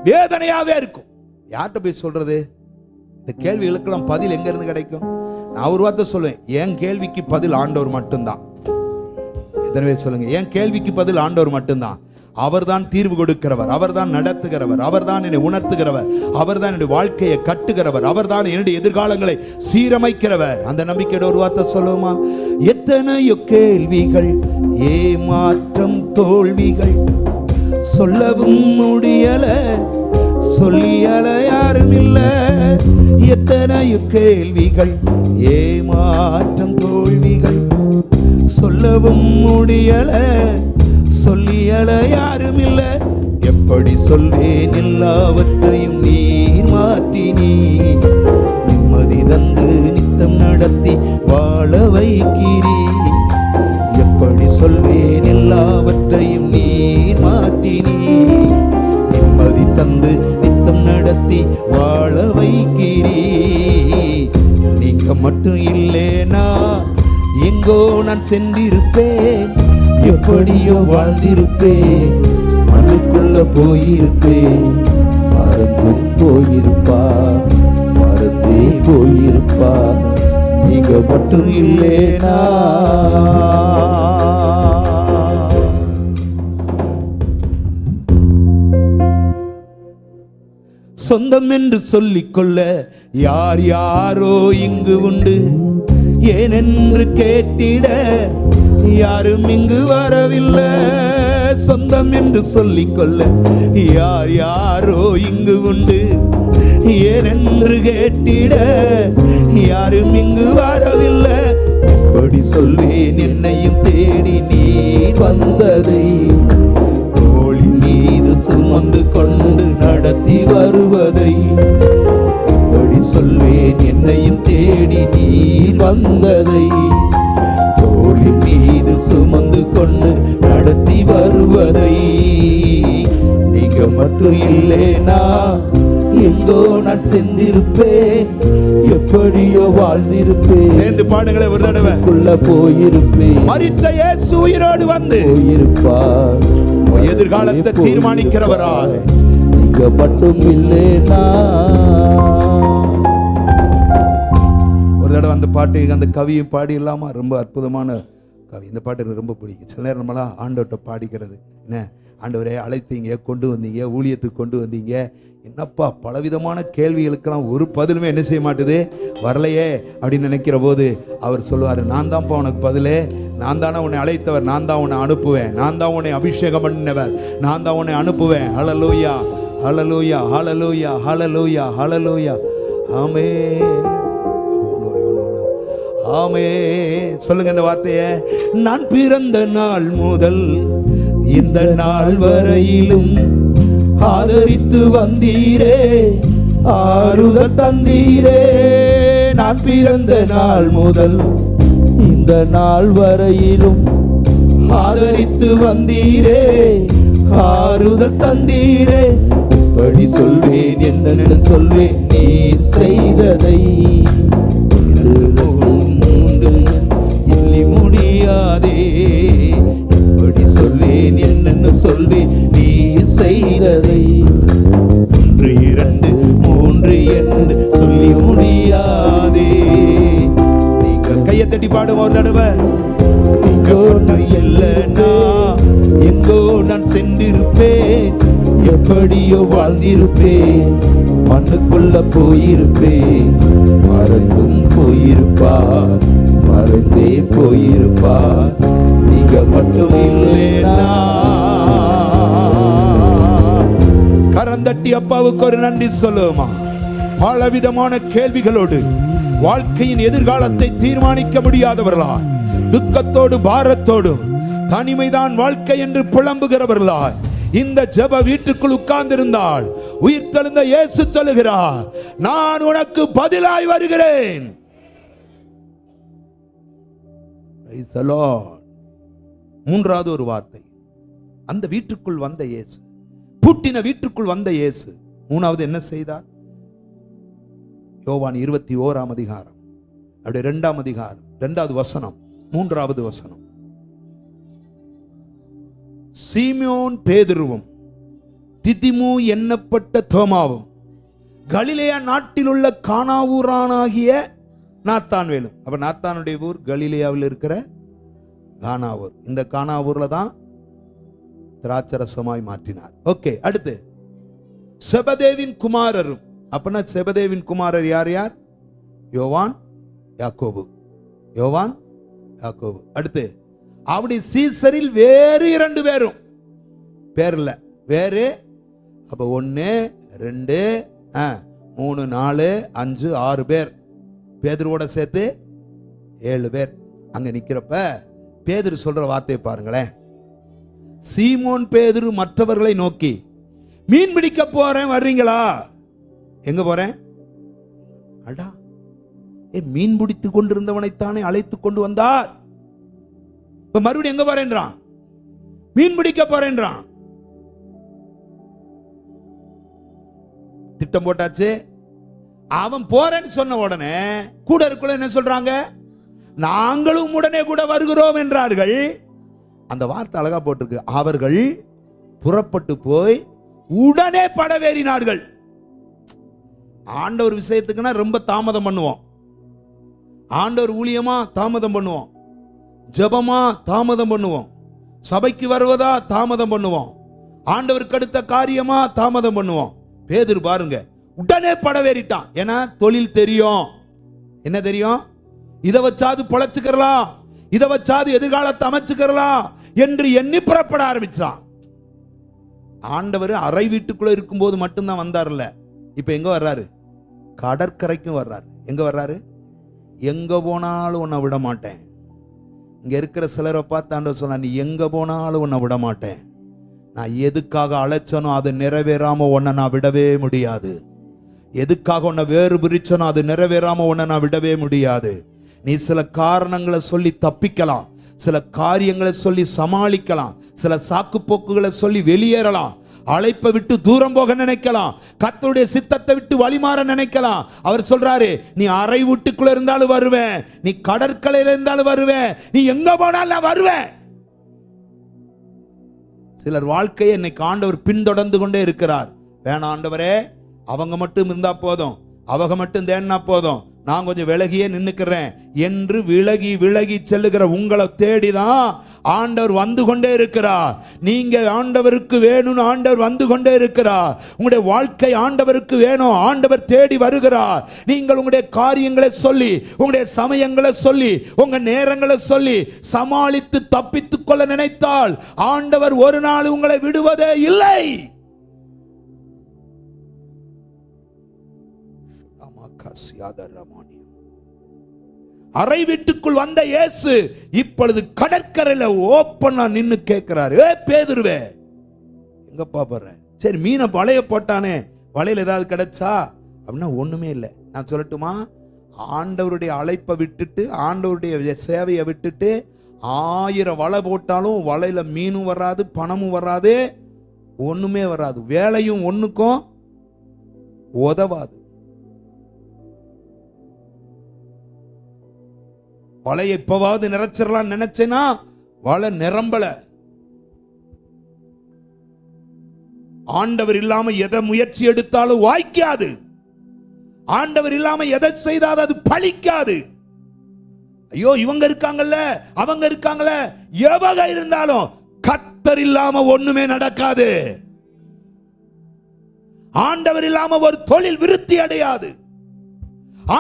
வேதனையாவே இருக்கும். யார்கிட்ட போய் சொல்றது? இந்த கேள்விகளுக்கெல்லாம் பதில் எங்க இருந்து கிடைக்கும்? நான் ஒரு வார்த்தை சொல்லுவேன், என் கேள்விக்கு பதில் ஆண்டவர் மட்டும்தான். எத்தனை பேர் சொல்லுங்க, என் கேள்விக்கு பதில் ஆண்டவர் மட்டும்தான். அவர்தான் தீர்வு கொடுக்கிறவர், அவர்தான் நடத்துகிறவர், அவர்தான் என்னை உணர்த்துகிறவர், அவர்தான் என்னுடைய வாழ்க்கையை கட்டுகிறவர், அவர்தான் என்னுடைய எதிர்காலங்களை சீரமைக்கிறவர். அந்த நம்பிக்கையோட ஒரு வார்த்தை சொல்லுமா? எத்தனையோ கேள்விகள், ஏமாற்றம், தோல்விகள், சொல்லவும் முடியல, சொல்லியல யாரும் இல்ல. எத்தனையோ கேள்விகள், ஏமாற்றம், தோல்விகள், சொல்லவும் முடியல, சொல்லியல யாரும் இல்ல. எப்படி சொல்வேன்? எல்லாவற்றையும் நீர் மாற்றி நீ நிம்மதி தந்து நித்தம் நடத்தி வாழ வைக்கிறீ. மட்டும் இல்லேனா எங்கோ நான் சென்றிருப்பேன், எப்படியோ வாழ்ந்திருப்பேன், மண்ணுக்குள்ள போயிருப்பேன், மறந்தும் போயிருப்பா, மறந்தே போயிருப்பா, நீங்க மட்டும் இல்லேனா. சொந்தம் என்று சொல்லிக்கொள்ள யார் யாரோ இங்கு உண்டு, ஏனென்று கேட்டிட யாரும் இங்கு வரவில்லை. சொந்தம் என்று சொல்லிக்கொள்ள யார் யாரோ இங்கு உண்டு, ஏனென்று கேட்டிட யாரும் இங்கு வரவில்லை. எப்படி சொல்வேன் என்னையும் தேடி நீர் வந்ததை, தோளின் மீது சுமந்து கொண்டு நடத்தி வருவதை. எப்படி சொல்வேன் என்னையும் தேடி நீர் வந்ததை, தோளின் மீது சுமந்து கொண்டு நடத்தி வருவதை. நீங்க மட்டும் இல்லேனா எங்கோ நான் சென்றிருப்பேன், எப்படியோ வாழ்ந்திருப்பேன். சேர்ந்து பாடுங்களே ஒரு தடவை. போயிருப்பேன், மரித்த இயேசு உயிரோடு வந்து போயிருப்பார், எதிர்காலத்தை தீர்மானிக்கிறவராய். நீங்க மட்டும் இல்லேனா. ஒரு தடவை அந்த பாட்டு, அந்த கவியும் பாடி இல்லாம ரொம்ப அற்புதமான கவி. இந்த பாட்டு எனக்கு ரொம்ப பிடிக்கும். சில நேரம் நம்மளாம் ஆண்டவர்கிட்ட பாடிக்கிறது, என்ன ஆண்டவரே அழைத்தீங்க, கொண்டு வந்தீங்க, ஊழியத்துக்கு கொண்டு வந்தீங்க, என்னப்பா பலவிதமான கேள்விகளுக்கெல்லாம் ஒரு பதிலுமே என்ன செய்ய மாட்டுது, வரலையே அப்படின்னு நினைக்கிற போது அவர் சொல்லுவார், நான் தான்ப்பா உனக்கு பதிலே, நான் தானே உன்னை அழைத்தவர், நான் தான் உன்னை அனுப்புவேன், நான் தான் உன்னை அபிஷேகம் பண்ணினவர், நான் தான் உன்னை அனுப்புவேன். ஹல்லேலூயா ஹல்லேலூயா ஹல்லேலூயா ஹல்லேலூயா ஹல்லேலூயா. ஆமென் ஆமென். சொல்லுங்க இந்த வார்த்தையை. நான் பிறந்த நாள் முதல் இந்த நாள் வரையிலும் ஆதரித்து வந்தீரே, ஆறுதல் தந்தீரே. நான் பிறந்த நாள் முதல் இந்த நாள் வரையிலும் ஆதரித்து வந்தீரே, ஆறுதல் தந்தீரே. இப்படி சொல்வேன் என்னென்னு சொல்வேன் நீ செய்ததை, எண்ணி முடியாதே. எப்படி சொல்வேன் என்னென்னு சொல்வேன் நீ செய்ததை, 1 2 3 என்று சொல்லி முடியாதே. நீங்க கையை தட்டி பாடுவோம் ஒரு தடவை. நீங்க ஒன்றும் இல்லைனா எங்கோ நான் சென்றிருப்பேன், எப்படியோ வாழ்ந்திருப்பேன், மண்ணுக்குள்ள போயிருப்பேன், மறந்தும் போயிருப்பா, மறந்தே போயிருப்பா, நீங்க மட்டும் இல்லேனா. கரந்தட்டி அப்பாவுக்கு ஒரு நன்றி சொல்லுமா. பலவிதமான கேள்விகளோடு வாழ்க்கையின் எதிர்காலத்தை தீர்மானிக்க முடியாதவர்களா, துக்கத்தோடு பாரத்தோடு தனிமைதான் வாழ்க்கை என்று புலம்புகிறவர்களா இந்த ஜெப வீட்டுக்குள் உட்கார்ந்திருந்தால் உயிர்த்தெழுந்த இயேசு சொல்லுகிறார், நான் உனக்கு பதிலாய் வருகிறேன். மூன்றாவது ஒரு வார்த்தை, அந்த வீட்டுக்குள் வந்த இயேசு, பூட்டின வீட்டுக்குள் வந்த இயேசு மூணாவது என்ன செய்தார்? யோவான் 21ஆம் அதிகாரம் அப்படியே 2ஆம் அதிகாரம் 2வது வசனம் 3வது வசனம். சீமோன் பேதுருவும் திதிமு எண்ணப்பட்ட தோமாவும் கலிலேயா நாட்டில் உள்ள கானாவூரானாகிய நாத்தான்வேலும். அப்ப நாத்தானுடைய ஊர் கலிலேயாவில் இருக்கிற கானாவூர். இந்த கானாவூர்ல தான் திராட்சரசமாய் மாற்றினார். ஓகே, அடுத்து செபதேவின் குமாரரும். அப்பனா செபதேவின் குமாரர் யார் யார்? யோவான் யாக்கோபு. யோவான் யாக்கோபு. அடுத்து அவருடைய சீசரில் வேறு 2 பேரும், பேர் இல்ல வேறு. அப்ப 1 2 3 4 5 6 பேர், பேதுருவோட சேர்த்து 7 பேர். அங்க நிக்கிறப்ப பேதுரு சொல்ற வார்த்தையை பாருங்களேன். சீமோன் பேதுரு மற்றவர்களை நோக்கி, மீன் பிடிக்க போறேன், வர்றீங்களா? எங்க போறேன்? அடா, மீன் பிடித்து கொண்டிருந்தவனைத்தானே அழைத்து கொண்டு வந்தார். இப்ப மறுபடியும் எங்க போறேன்றான்? மீன் பிடிக்க போறேன்றான். திட்டம் போட்டாச்சு, அவன் போறேன்னு சொன்ன உடனே கூட இருக்குள்ள என்ன சொல்றாங்க, நாங்களும் உடனே கூட வருகிறோம் என்றார்கள். அந்த வார்த்தை அழகா போட்டிருக்கு, அவர்கள் புறப்பட்டு போய் உடனே படவேறினார்கள். ஆண்டவர் விஷயத்துக்குன்னா ரொம்ப தாமதம் பண்ணுவோம், ஆண்டவர் ஊழியமா தாமதம் பண்ணுவோம், ஜெபமா தாமதம் பண்ணுவோம், சபைக்கு வருவதா தாமதம் பண்ணுவோம், ஆண்டவருக்கு அடுத்த காரியமா தாமதம் பண்ணுவோம். பேதுரு பாருங்க உடனே படவேறிட்டான். ஏன்னா தொழில் தெரியும், என்ன தெரியும், இதை வச்சாது பொழைச்சுக்கலாம், இதை வச்சாது எதிர்காலத்தை அமைச்சுக்கலாம் என்று எண்ணி புறப்பட ஆரம்பிச்சான். ஆண்டவர் அறை வீட்டுக்குள்ள இருக்கும்போது மட்டும்தான் வந்தார்ல, இப்ப எங்க வர்றாரு, கடற்கரைக்கும் வர்றாரு. எங்க வர்றாரு, எங்க போனாலும் உன்னை விட மாட்டேன். இங்க இருக்கிற சிலரை பார்த்து ஆண்டவர் சொன்னா, நீ எங்க போனாலும் உன்னை விட மாட்டேன், நான் எதுக்காக அழைச்சனோ அது நிறைவேறாம உன்னை நான் விடவே முடியாது, எதுக்காக உன்னை வேறு பிரிச்சனோ அது நிறைவேறாம உன்னை நான் விடவே முடியாது. நீ சில காரணங்களை சொல்லி தப்பிக்கலாம், சில காரியங்களை சொல்லி சமாளிக்கலாம், சில சாக்கு போக்குகளை சொல்லி வெளியேறலாம், அழைப்பை விட்டு தூரம் போக நினைக்கலாம், கர்த்தருடைய சித்தத்தை விட்டு வழிமாற நினைக்கலாம். அவர் சொல்றாரு, நீ அறை வீட்டுக்குள்ள இருந்தாலும் வருவேன், நீ கடற்கரையில இருந்தாலும் வருவேன், நீ எங்க போனாலும் நான் வருவேன். சிலர் வாழ்க்கையை இன்னைக்கு ஆண்டவர் பின்தொடர்ந்து கொண்டே இருக்கிறார். வேணாம் ஆண்டவரே, அவங்க மட்டும் இருந்தா போதும், அவங்க மட்டும் தேடினா போதும், நான் கொஞ்சம் விலகியே நின்னுக்கிறேன் என்று விலகி விலகி செல்லுகிற உங்களை தேடிதான் ஆண்டவர் வந்து கொண்டே இருக்கிறார். நீங்க ஆண்டவருக்கு வேணும்னு ஆண்டவர் வந்து கொண்டே இருக்கிறார். உங்களுடைய வாழ்க்கை ஆண்டவருக்கு வேணும், ஆண்டவர் தேடி வருகிறார். நீங்கள் உங்களுடைய காரியங்களை சொல்லி, உங்களுடைய சமயங்களை சொல்லி, உங்க நேரங்களை சொல்லி சமாளித்து தப்பித்துக் கொள்ள நினைத்தால் ஆண்டவர் ஒரு நாள் உங்களை விடுவதே இல்லை. அறை வீட்டுக்குள் வந்த இயேசு இப்பொழுது கடற்கரையில ஓப்பனா நின்னு கேட்கிறாரு, ஏ பேதுருவே, எங்கப்பா போற? சரி, மீனை வலைய போட்டானே, வலையில ஏதாவது கிடைச்சா அப்படின்னா ஒண்ணுமே இல்லை. நான் சொல்லட்டுமா, ஆண்டவருடைய அழைப்பை விட்டுட்டு, ஆண்டவருடைய சேவையை விட்டுட்டு 1000 வலை போட்டாலும் வலையில மீனும் வராது, பணமும் வராது, ஒண்ணுமே வராது, வேலையும் ஒண்ணுக்கும் உதவாது. வலையை இப்பவாவது நிறைச்சிடலாம் நினைச்சேனா வலை நிரம்பல. ஆண்டவர் இல்லாம எதை முயற்சி எடுத்தாலும் வாய்க்காது, ஆண்டவர் இல்லாம எதை செய்தாலும் அது பலிக்காது. ஐயோ இவங்க இருக்காங்கல்ல, அவங்க இருக்காங்கல்ல, எவங்க இருந்தாலும் கர்த்தர் இல்லாம ஒண்ணுமே நடக்காது. ஆண்டவர் இல்லாம ஒரு தொழில் விருத்தி அடையாது,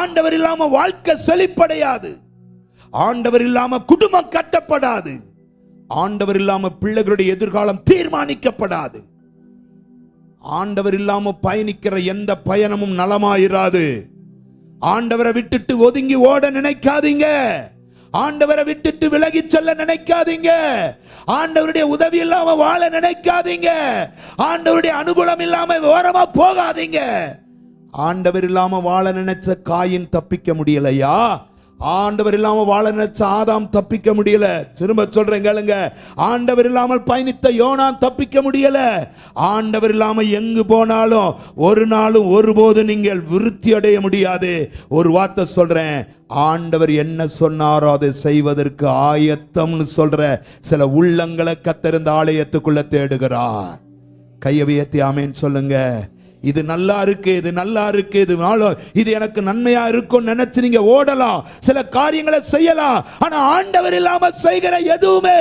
ஆண்டவர் இல்லாம வாழ்க்கை செழிப்படையாது, ஆண்டவர் இல்லாம குடும்பம் கட்டப்படாது, ஆண்டவர் இல்லாம பிள்ளைகளுடைய எதிர்காலம் தீர்மானிக்கப்படாது, ஆண்டவர் இல்லாம பயணிக்கிற எந்த பயணமும் நலமாயிராது. ஆண்டவரை விட்டுட்டு ஒதுங்கி ஓட நினைக்காதீங்க, ஆண்டவரை விட்டுட்டு விலகி செல்ல நினைக்காதீங்க, ஆண்டவருடைய உதவி இல்லாம வாழ நினைக்காதீங்க, ஆண்டவருடைய அனுகூலம் இல்லாம ஓரமா போகாதீங்க. ஆண்டவர் இல்லாம வாழ நினைச்ச காயின் தப்பிக்க முடியலையா? ஆண்டவர் இல்லாம வாழ நினைச்ச ஆதாம் தப்பிக்க முடியல. திரும்ப சொல்றேன் கேளுங்க, ஆண்டவர் இல்லாமல் பயணித்த யோனான் தப்பிக்க முடியல. ஆண்டவர் இல்லாம எங்கு போனாலும் ஒரு நாளும் ஒருபோது நீங்கள் விருத்தி அடைய முடியாது. ஒரு வார்த்தை சொல்றேன், ஆண்டவர் என்ன சொன்னாரோ அதை செய்வதற்கு ஆயத்தம்னு சொல்ற சில உள்ளங்களை கர்த்தர் இந்த ஆலயத்துக்குள்ள தேடுகிறார். கையை உயர்த்தி ஆமென் சொல்லுங்க. இது நல்லா இருக்கு, இது நல்லா இருக்கு, இது எனக்கு நன்மையா இருக்கும் நினைச்சு நீங்க ஓடலாம், சில காரியங்களை செய்யலாம். ஆனா ஆண்டவர் இல்லாம செய்கிற எதுவுமே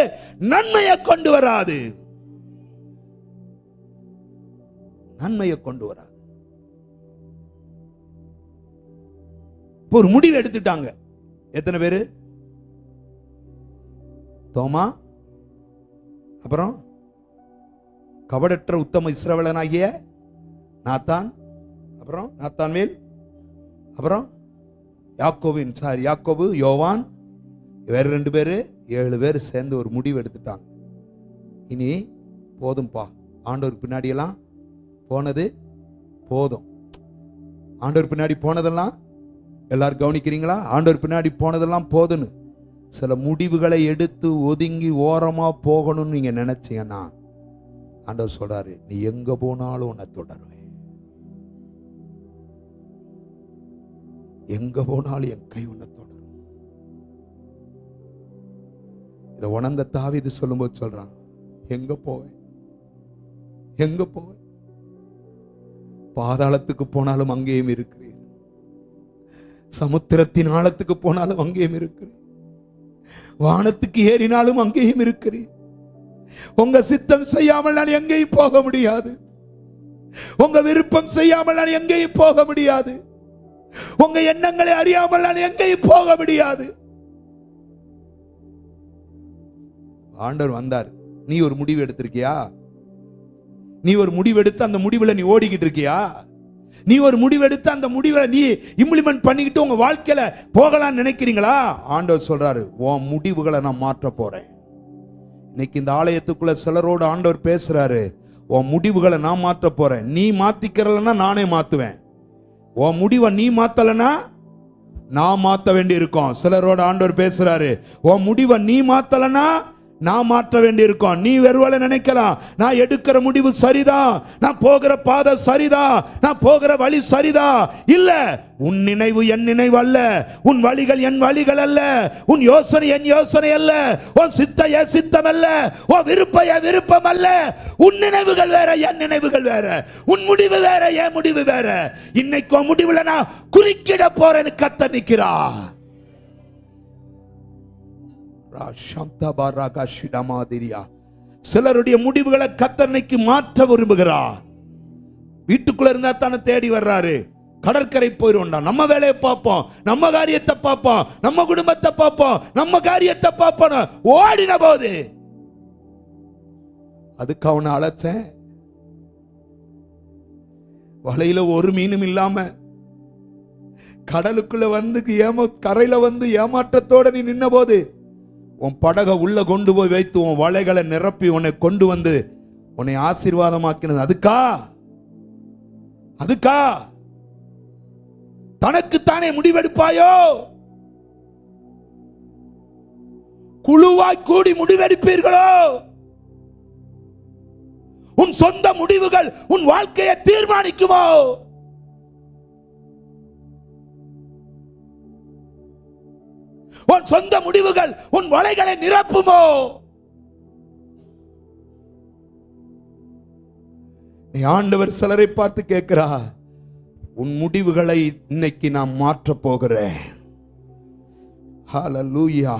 நன்மையை கொண்டு வராது, நன்மையை கொண்டு வராது. ஒரு முடிவு எடுத்துட்டாங்க. எத்தனை பேரு? தோமா, அப்புறம் கபடற்ற உத்தம இஸ்ரவேலனாகிய நாத்தான், அப்புறம் நாத்தான்வேல், அப்புறம் யாக்கோபு, யோவான், வேற 2 பேரு, 7 பேர் சேர்ந்து ஒரு முடிவு எடுத்துட்டாங்க. இனி போதும்பா, ஆண்டவர் பின்னாடி எல்லாம் போனது போதும். ஆண்டவர் பின்னாடி போனதெல்லாம் எல்லாரும் கவனிக்கிறீங்களா? ஆண்டவர் பின்னாடி போனதெல்லாம் போதுன்னு சில முடிவுகளை எடுத்து ஒதுங்கி ஓரமா போகணும்னு நீங்க நினைச்சீங்கன்னா ஆண்டவர் சொல்றாரு, நீ எங்க போனாலும் உன்னை தொடருவேன். எங்க போனாலும் என் கை உன்னை தொடரும். இதை உணர்ந்த தாவீது சொல்லும்போது சொல்றான், எங்க போவேன், எங்க போவேன்? பாதாளத்துக்கு போனாலும் அங்கேயும் இருக்கிறேன், சமுத்திரத்தின் ஆழத்துக்கு போனாலும் அங்கேயும் இருக்கிறேன், வானத்துக்கு ஏறினாலும் அங்கேயும் இருக்கிறேன். உங்க சித்தம் செய்யாமல் நான் எங்கேயும் போக முடியாது. உங்க விருப்பம் செய்யாமல் நான் எங்கேயும் போக முடியாது. உங்க எண்ணங்களை அறியாமல் நான் எங்கேயும் போக முடியாது. ஆண்டவர் வந்தார். நீ ஒரு முடிவு எடுத்திருக்கியா? நீ ஒரு முடிவு எடுத்து அந்த முடிவுல நீ ஓடிக்கிட்டு இருக்கியா? நீ ஒரு முடிவு எடுத்து அந்த முடிவை நீ இம்ப்ளிமெண்ட் பண்ணிக்கிட்டு உங்க வாழ்க்கையில போகலாம்னு நினைக்கிறீங்களா? ஆண்டவர் சொல்றாரு, உன் முடிவுகளை நான் மாற்ற போறேன். இன்னைக்கு இந்த ஆலயத்துக்குள்ள சிலரோடு ஆண்டவர் பேசுறாரு, உன் முடிவுகளை நான் மாற்ற போறேன். நீ மாத்திக்கிறலன்னா நானே மாத்துவேன். உன் முடிவை நீ மாத்தலனா நான் மாத்த வேண்டி இருக்கும். சிலரோட ஆண்டவர் பேசுறாரு, உன் முடிவை நீ மாத்தலனா நான் மாற்ற வேண்டி இருக்கும். நீ வெறுவலை நினைக்கலாம், நான் எடுக்கிற முடிவு சரிதான், நான் போகிற பாதை சரிதான், நான் போகிற வழி சரிதான். இல்ல, உன் நினைவு என் நினைவு அல்ல, உன் வழிகள் என் வழிகள் அல்ல, உன் யோசனை என் யோசனை அல்ல, உன் சித்தம் என் சித்தம் அல்ல, உன் விருப்பம் என் விருப்பம் அல்ல. உன் நினைவுகள் வேற, என் நினைவுகள் வேற, உன் முடிவு வேற, என் முடிவு வேற. இன்னைக்கு உன் முடிவுல நான் குறுக்கிட போறேன்னு கர்த்தர் நிக்கிறா. சிலருடைய முடிவுகளை கர்த்தர் மாற்ற விரும்புகிறார். வீட்டுக்குள்ள இருந்தா தானே தேடி வர்றாரு. கடற்கரை போயிருவோம்டா, நம்ம வேலையை பார்ப்போம், நம்ம காரியத்தை பார்ப்போம், நம்ம குடும்பத்தை பார்ப்போம், நம்ம காரியத்தை பார்ப்போம் ஓடின போது அதுக்கு அவனை அழைச்சேன். வலையில ஒரு மீனும் இல்லாம கடலுக்குள்ள வந்து கரையில வந்து ஏமாற்றத்தோட நீ நின்ன போது உன் படகை உள்ள கொண்டு போய் வைத்து உன் வலைகளை நிரப்பி உன்னை கொண்டு வந்து உன்னை ஆசீர்வாதமாக்கினது அதுக்கா தனக்குத்தானே முடிவெடுப்பாயோ? குழுவாய் கூடி முடிவெடுப்பீர்களோ? உன் சொந்த முடிவுகள் உன் வாழ்க்கையை தீர்மானிக்குமோ? உன் சொந்த முடிவுகள் உன் வலைகளை நிரப்புமோ? நீ ஆண்டவர் சிலரை பார்த்து கேட்கிறார், உன் முடிவுகளை இன்னைக்கு நான் மாற்ற போகிறேன். ஹல்லேலூயா.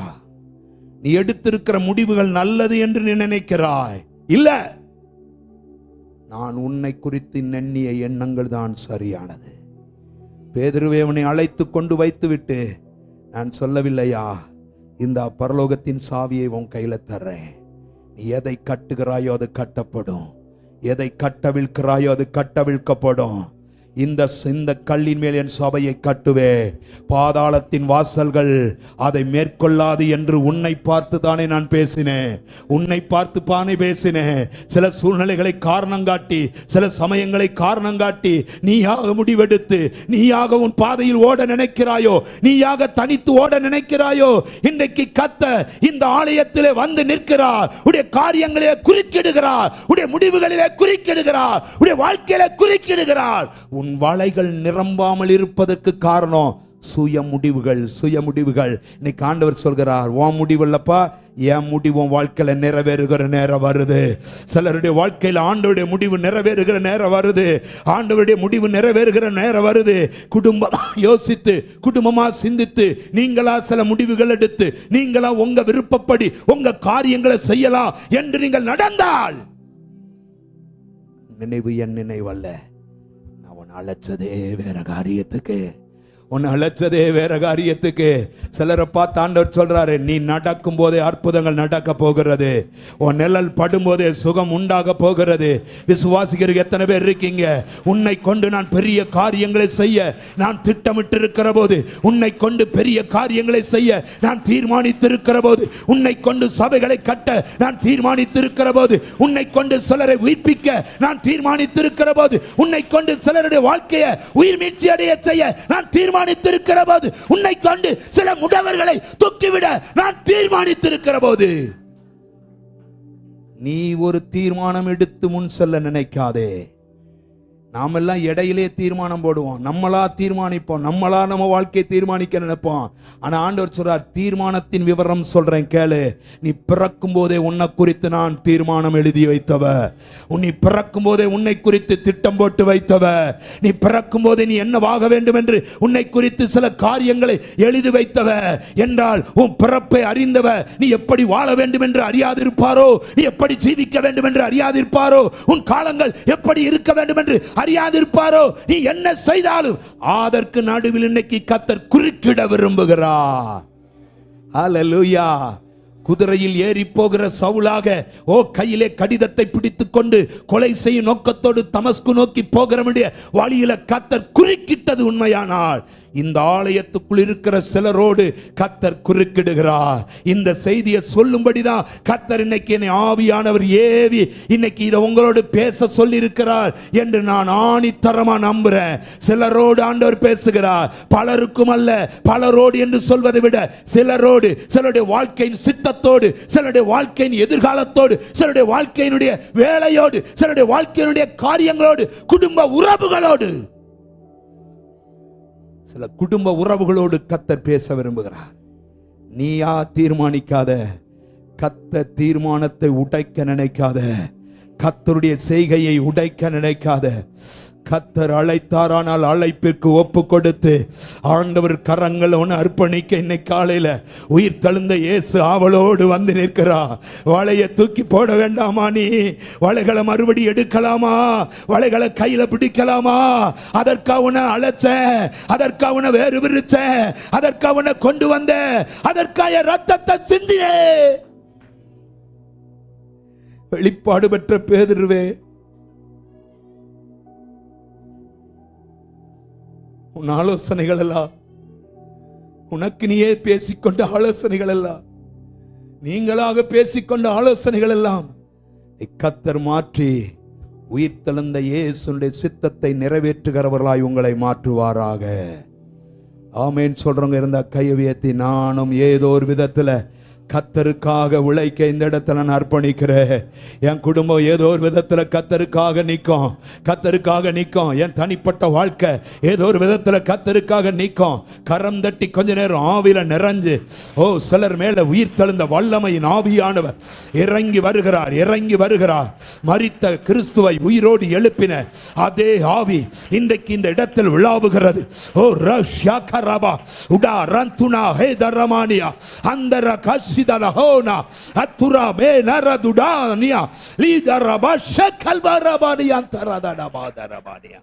நீ எடுத்திருக்கிற முடிவுகள் நல்லது என்று நீ நினைக்கிறாய். இல்ல, நான் உன்னை குறித்து எண்ணிய எண்ணங்கள் தான் சரியானது. பேதுருவே, உன்னை அழைத்து கொண்டு வைத்துவிட்டு நான் சொல்லவில்லையா, இந்த பரலோகத்தின் சாவியை உன் கையில தர்றேன். நீ எதை கட்டுகிறாயோ அது கட்டப்படும், எதை கட்டவிழ்க்கிறாயோ அது கட்டவிழ்க்கப்படும். இந்த கல்லின் மேல் என் சபையை கட்டுவே, பாதாளத்தின் வாசல்கள் அதை மேற்கொள்ளாது என்று உன்னை பார்த்து தானே நான் பேசினேன். உன்னை பார்த்து பானே பேசினேன். சில சூழ்நிலைகளை காரணம் காட்டி, சில சமயங்களை காரணம் காட்டி நீயாக முடிவெடுத்து நீயாக உன் பாதையில் ஓட நினைக்கிறாயோ, நீயாக தனித்து ஓட நினைக்கிறாயோ, இன்றைக்கு கர்த்தர் இந்த ஆலயத்திலே வந்து நிற்கிறார். உடைய காரியங்களிலே குறுக்கிடுகிறார், உடைய முடிவுகளிலே குறுக்கிடுகிறார், உடைய வாழ்க்கையிலே குறுக்கிடுகிறார். உன் வலைகள் நிரம்பாமல் இருப்பதற்கு காரணம் சுய முடிவுகள். இன்னைக்கு ஆண்டவர் சொல்கிறார், உன் முடிவு இல்லப்பா, என் முடிவு வாழ்க்கையில நிறைவேறுகிற நேரம் வருது. சிலருடைய வாழ்க்கையில் ஆண்டவருடைய முடிவு நிறைவேறுகிற நேரம் வருது. ஆண்டவருடைய முடிவு நிறைவேறுகிற நேரம் வருது. குடும்பம் யோசித்து, குடும்பமா சிந்தித்து, நீங்களா சில முடிவுகள் எடுத்து, நீங்களா உங்க விருப்பப்படி உங்க காரியங்களை செய்யலாம் என்று நீங்கள் நடந்தால், நினைவு என் நினைவு அல்ல, அழைச்சதே வேற காரியத்துக்கு, உன்னை அழைச்சதே வேற காரியத்துக்கு. சிலரை பார்த்து ஆண்டவர் சொல்றாரு, நீ நடக்கும் போதே அற்புதங்கள் நடக்க போகிறது, உன் நிழல் படும் போதே சுகம் உண்டாக போகிறது. விசுவாசிக்கிறதுக்கு எத்தனை பேர் இருக்கீங்க? உன்னை கொண்டு நான் பெரிய காரியங்களை செய்ய நான் திட்டமிட்டு இருக்கிற போது, உன்னை கொண்டு பெரிய காரியங்களை செய்ய நான் தீர்மானித்திருக்கிற போது, உன்னை கொண்டு சபைகளை கட்ட நான் தீர்மானித்திருக்கிற போது, உன்னை கொண்டு சிலரை உயிர்ப்பிக்க நான் தீர்மானித்திருக்கிற போது, உன்னை கொண்டு சிலருடைய வாழ்க்கையை உயிர் மீட்சி அடைய செய்ய நான் தீர்மானித்திருக்கிற போது, உன்னை கொண்டு சில முடவர்களை தூக்கிவிட நான் தீர்மானித்திருக்கிற போது, நீ ஒரு தீர்மானம் எடுத்து முன் செல்ல நினைக்காதே. நாமெல்லாம் இடையிலே தீர்மானம் போடுவோம், நம்மளா தீர்மானிப்போம், நம்மளா நம்ம வாழ்க்கையை தீர்மானிக்க நினைப்போம். ஆனா ஆண்டவர் சொல்றார், தீர்மானத்தின் விவரம் சொல்றேன் கேளு. நீ பிறக்கும் போதே உன்னை குறித்து நான் தீர்மானம் எழுதி வைத்தவ, நீ பிறக்கும் போதே உன்னை குறித்து திட்டம் போட்டு வைத்தவ, நீ பிறக்கும் போதே நீ என்னவாக வேண்டும் என்று உன்னை குறித்து சில காரியங்களை எழுதி வைத்தவ என்றால், உன் பிறப்பை அறிந்தவ நீ எப்படி வாழ வேண்டும் என்று அறியாதிருப்பாரோ, நீ எப்படி ஜீவிக்க வேண்டும் என்று அறியாதிருப்பாரோ, உன் காலங்கள் எப்படி இருக்க வேண்டும் என்று அறியாதிருப்பாரோ, நீ என்ன செய்தாலும் அதற்கு நடுவில் இன்னைக்கு கர்த்தர் குறுக்கிட விரும்புகிறார். ஹல்லேலூயா. குதிரையில் ஏறி போகிற சவுலாக கையிலே கடிதத்தை பிடித்துக் கொண்டு கொலை செய்யும் நோக்கத்தோடு தமஸ்கு நோக்கி போகிற வழியில கர்த்தர் குறுக்கிட்டது உண்மையானால், இந்த ஆலயத்துக்குள் இருக்கிற சிலரோடு கர்த்தர் குறுக்கிடுகிறார். இந்த செய்தியை சொல்லும்படிதான் கர்த்தர் இன்னைக்கு என்னை ஆவியானவர் ஏவி இன்னைக்கு இதை உங்களோடு பேச சொல்லி இருக்கிறார் என்று நான் ஆணித்தரமா நம்புறேன். சிலரோடு ஆண்டவர் பேசுகிறார், பலருக்கும் அல்ல. பலரோடு என்று சொல்வதை விட சிலரோடு, சிலருடைய வாழ்க்கையின் சித்தத்தோடு, சிலருடைய வாழ்க்கையின் எதிர்காலத்தோடு, சிலருடைய வாழ்க்கையினுடைய வேலையோடு, சிலருடைய வாழ்க்கையினுடைய காரியங்களோடு, குடும்ப உறவுகளோடு, சில குடும்ப உறவுகளோடு கர்த்தர் பேச விரும்புகிறார். நீயா தீர்மானிக்காத, கர்த்தர் தீர்மானத்தை உடைக்க நினைக்காத, கர்த்தருடைய செய்கையை உடைக்க நினைக்காத. கர்த்தர் அழைத்தாரானால் அழைப்பிற்கு ஒப்பு கொடுத்து ஆண்டவர் கரங்கள் ஒன்று அர்ப்பணிக்க இன்னைக்கு காலையில உயிர் தழுந்த இயேசு ஆவலோடு வந்து நிற்கிறார். வலையை தூக்கி போட வேண்டாமா? நீ வலைகளை மறுபடி எடுக்கலாமா? வலைகளை கையில பிடிக்கலாமா? அதற்காக உன்னை அழைச்ச, அதற்காக உன்னை வேறு விரிச்ச, அதற்காக உன்னை கொண்டு வந்த, அதற்காக ரத்தத்தை சிந்தினே. வெளிப்பாடு பெற்ற பேதுருவே, உன் ஆலோசனைகள் எல்லாம், உனக்கு நீயே பேசிக்கொண்ட ஆலோசனைகள் எல்லாம், நீங்களாக பேசிக்கொண்ட ஆலோசனைகள் எல்லாம் கர்த்தர் மாற்றி உயிர் தெழுந்த இயேசுவின் சித்தத்தை நிறைவேற்றுகிறவர்களாய் உங்களை மாற்றுவாராக. ஆமென் சொல்றவங்க இருந்தா கையை உயர்த்தி, நானும் ஏதோ ஒரு விதத்துல கர்த்தருக்காக உழைக்க இந்த இடத்துல நான் அர்ப்பணிக்கிறேன். என் குடும்பம் ஏதோ ஒரு விதத்துல கர்த்தருக்காக நிற்கும், கர்த்தருக்காக நிற்கும். என் தனிப்பட்ட வாழ்க்கை ஏதோ ஒரு விதத்துல கர்த்தருக்காக நிற்கும். கரம் தட்டி கொஞ்ச நேரம் ஆவியில நிறைஞ்சு, சிலர் மேல உயிர் தெழுந்த வல்லமையின் ஆவியானவர் இறங்கி வருகிறார், இறங்கி வருகிறார். மரித்த கிறிஸ்துவை உயிரோடு எழுப்பின அதே ஆவி இன்றைக்கு இந்த இடத்தில் விழாவுகிறது. Sidalahona atura me naradudania lidarabasha kalbarabani antaradabadarabadia.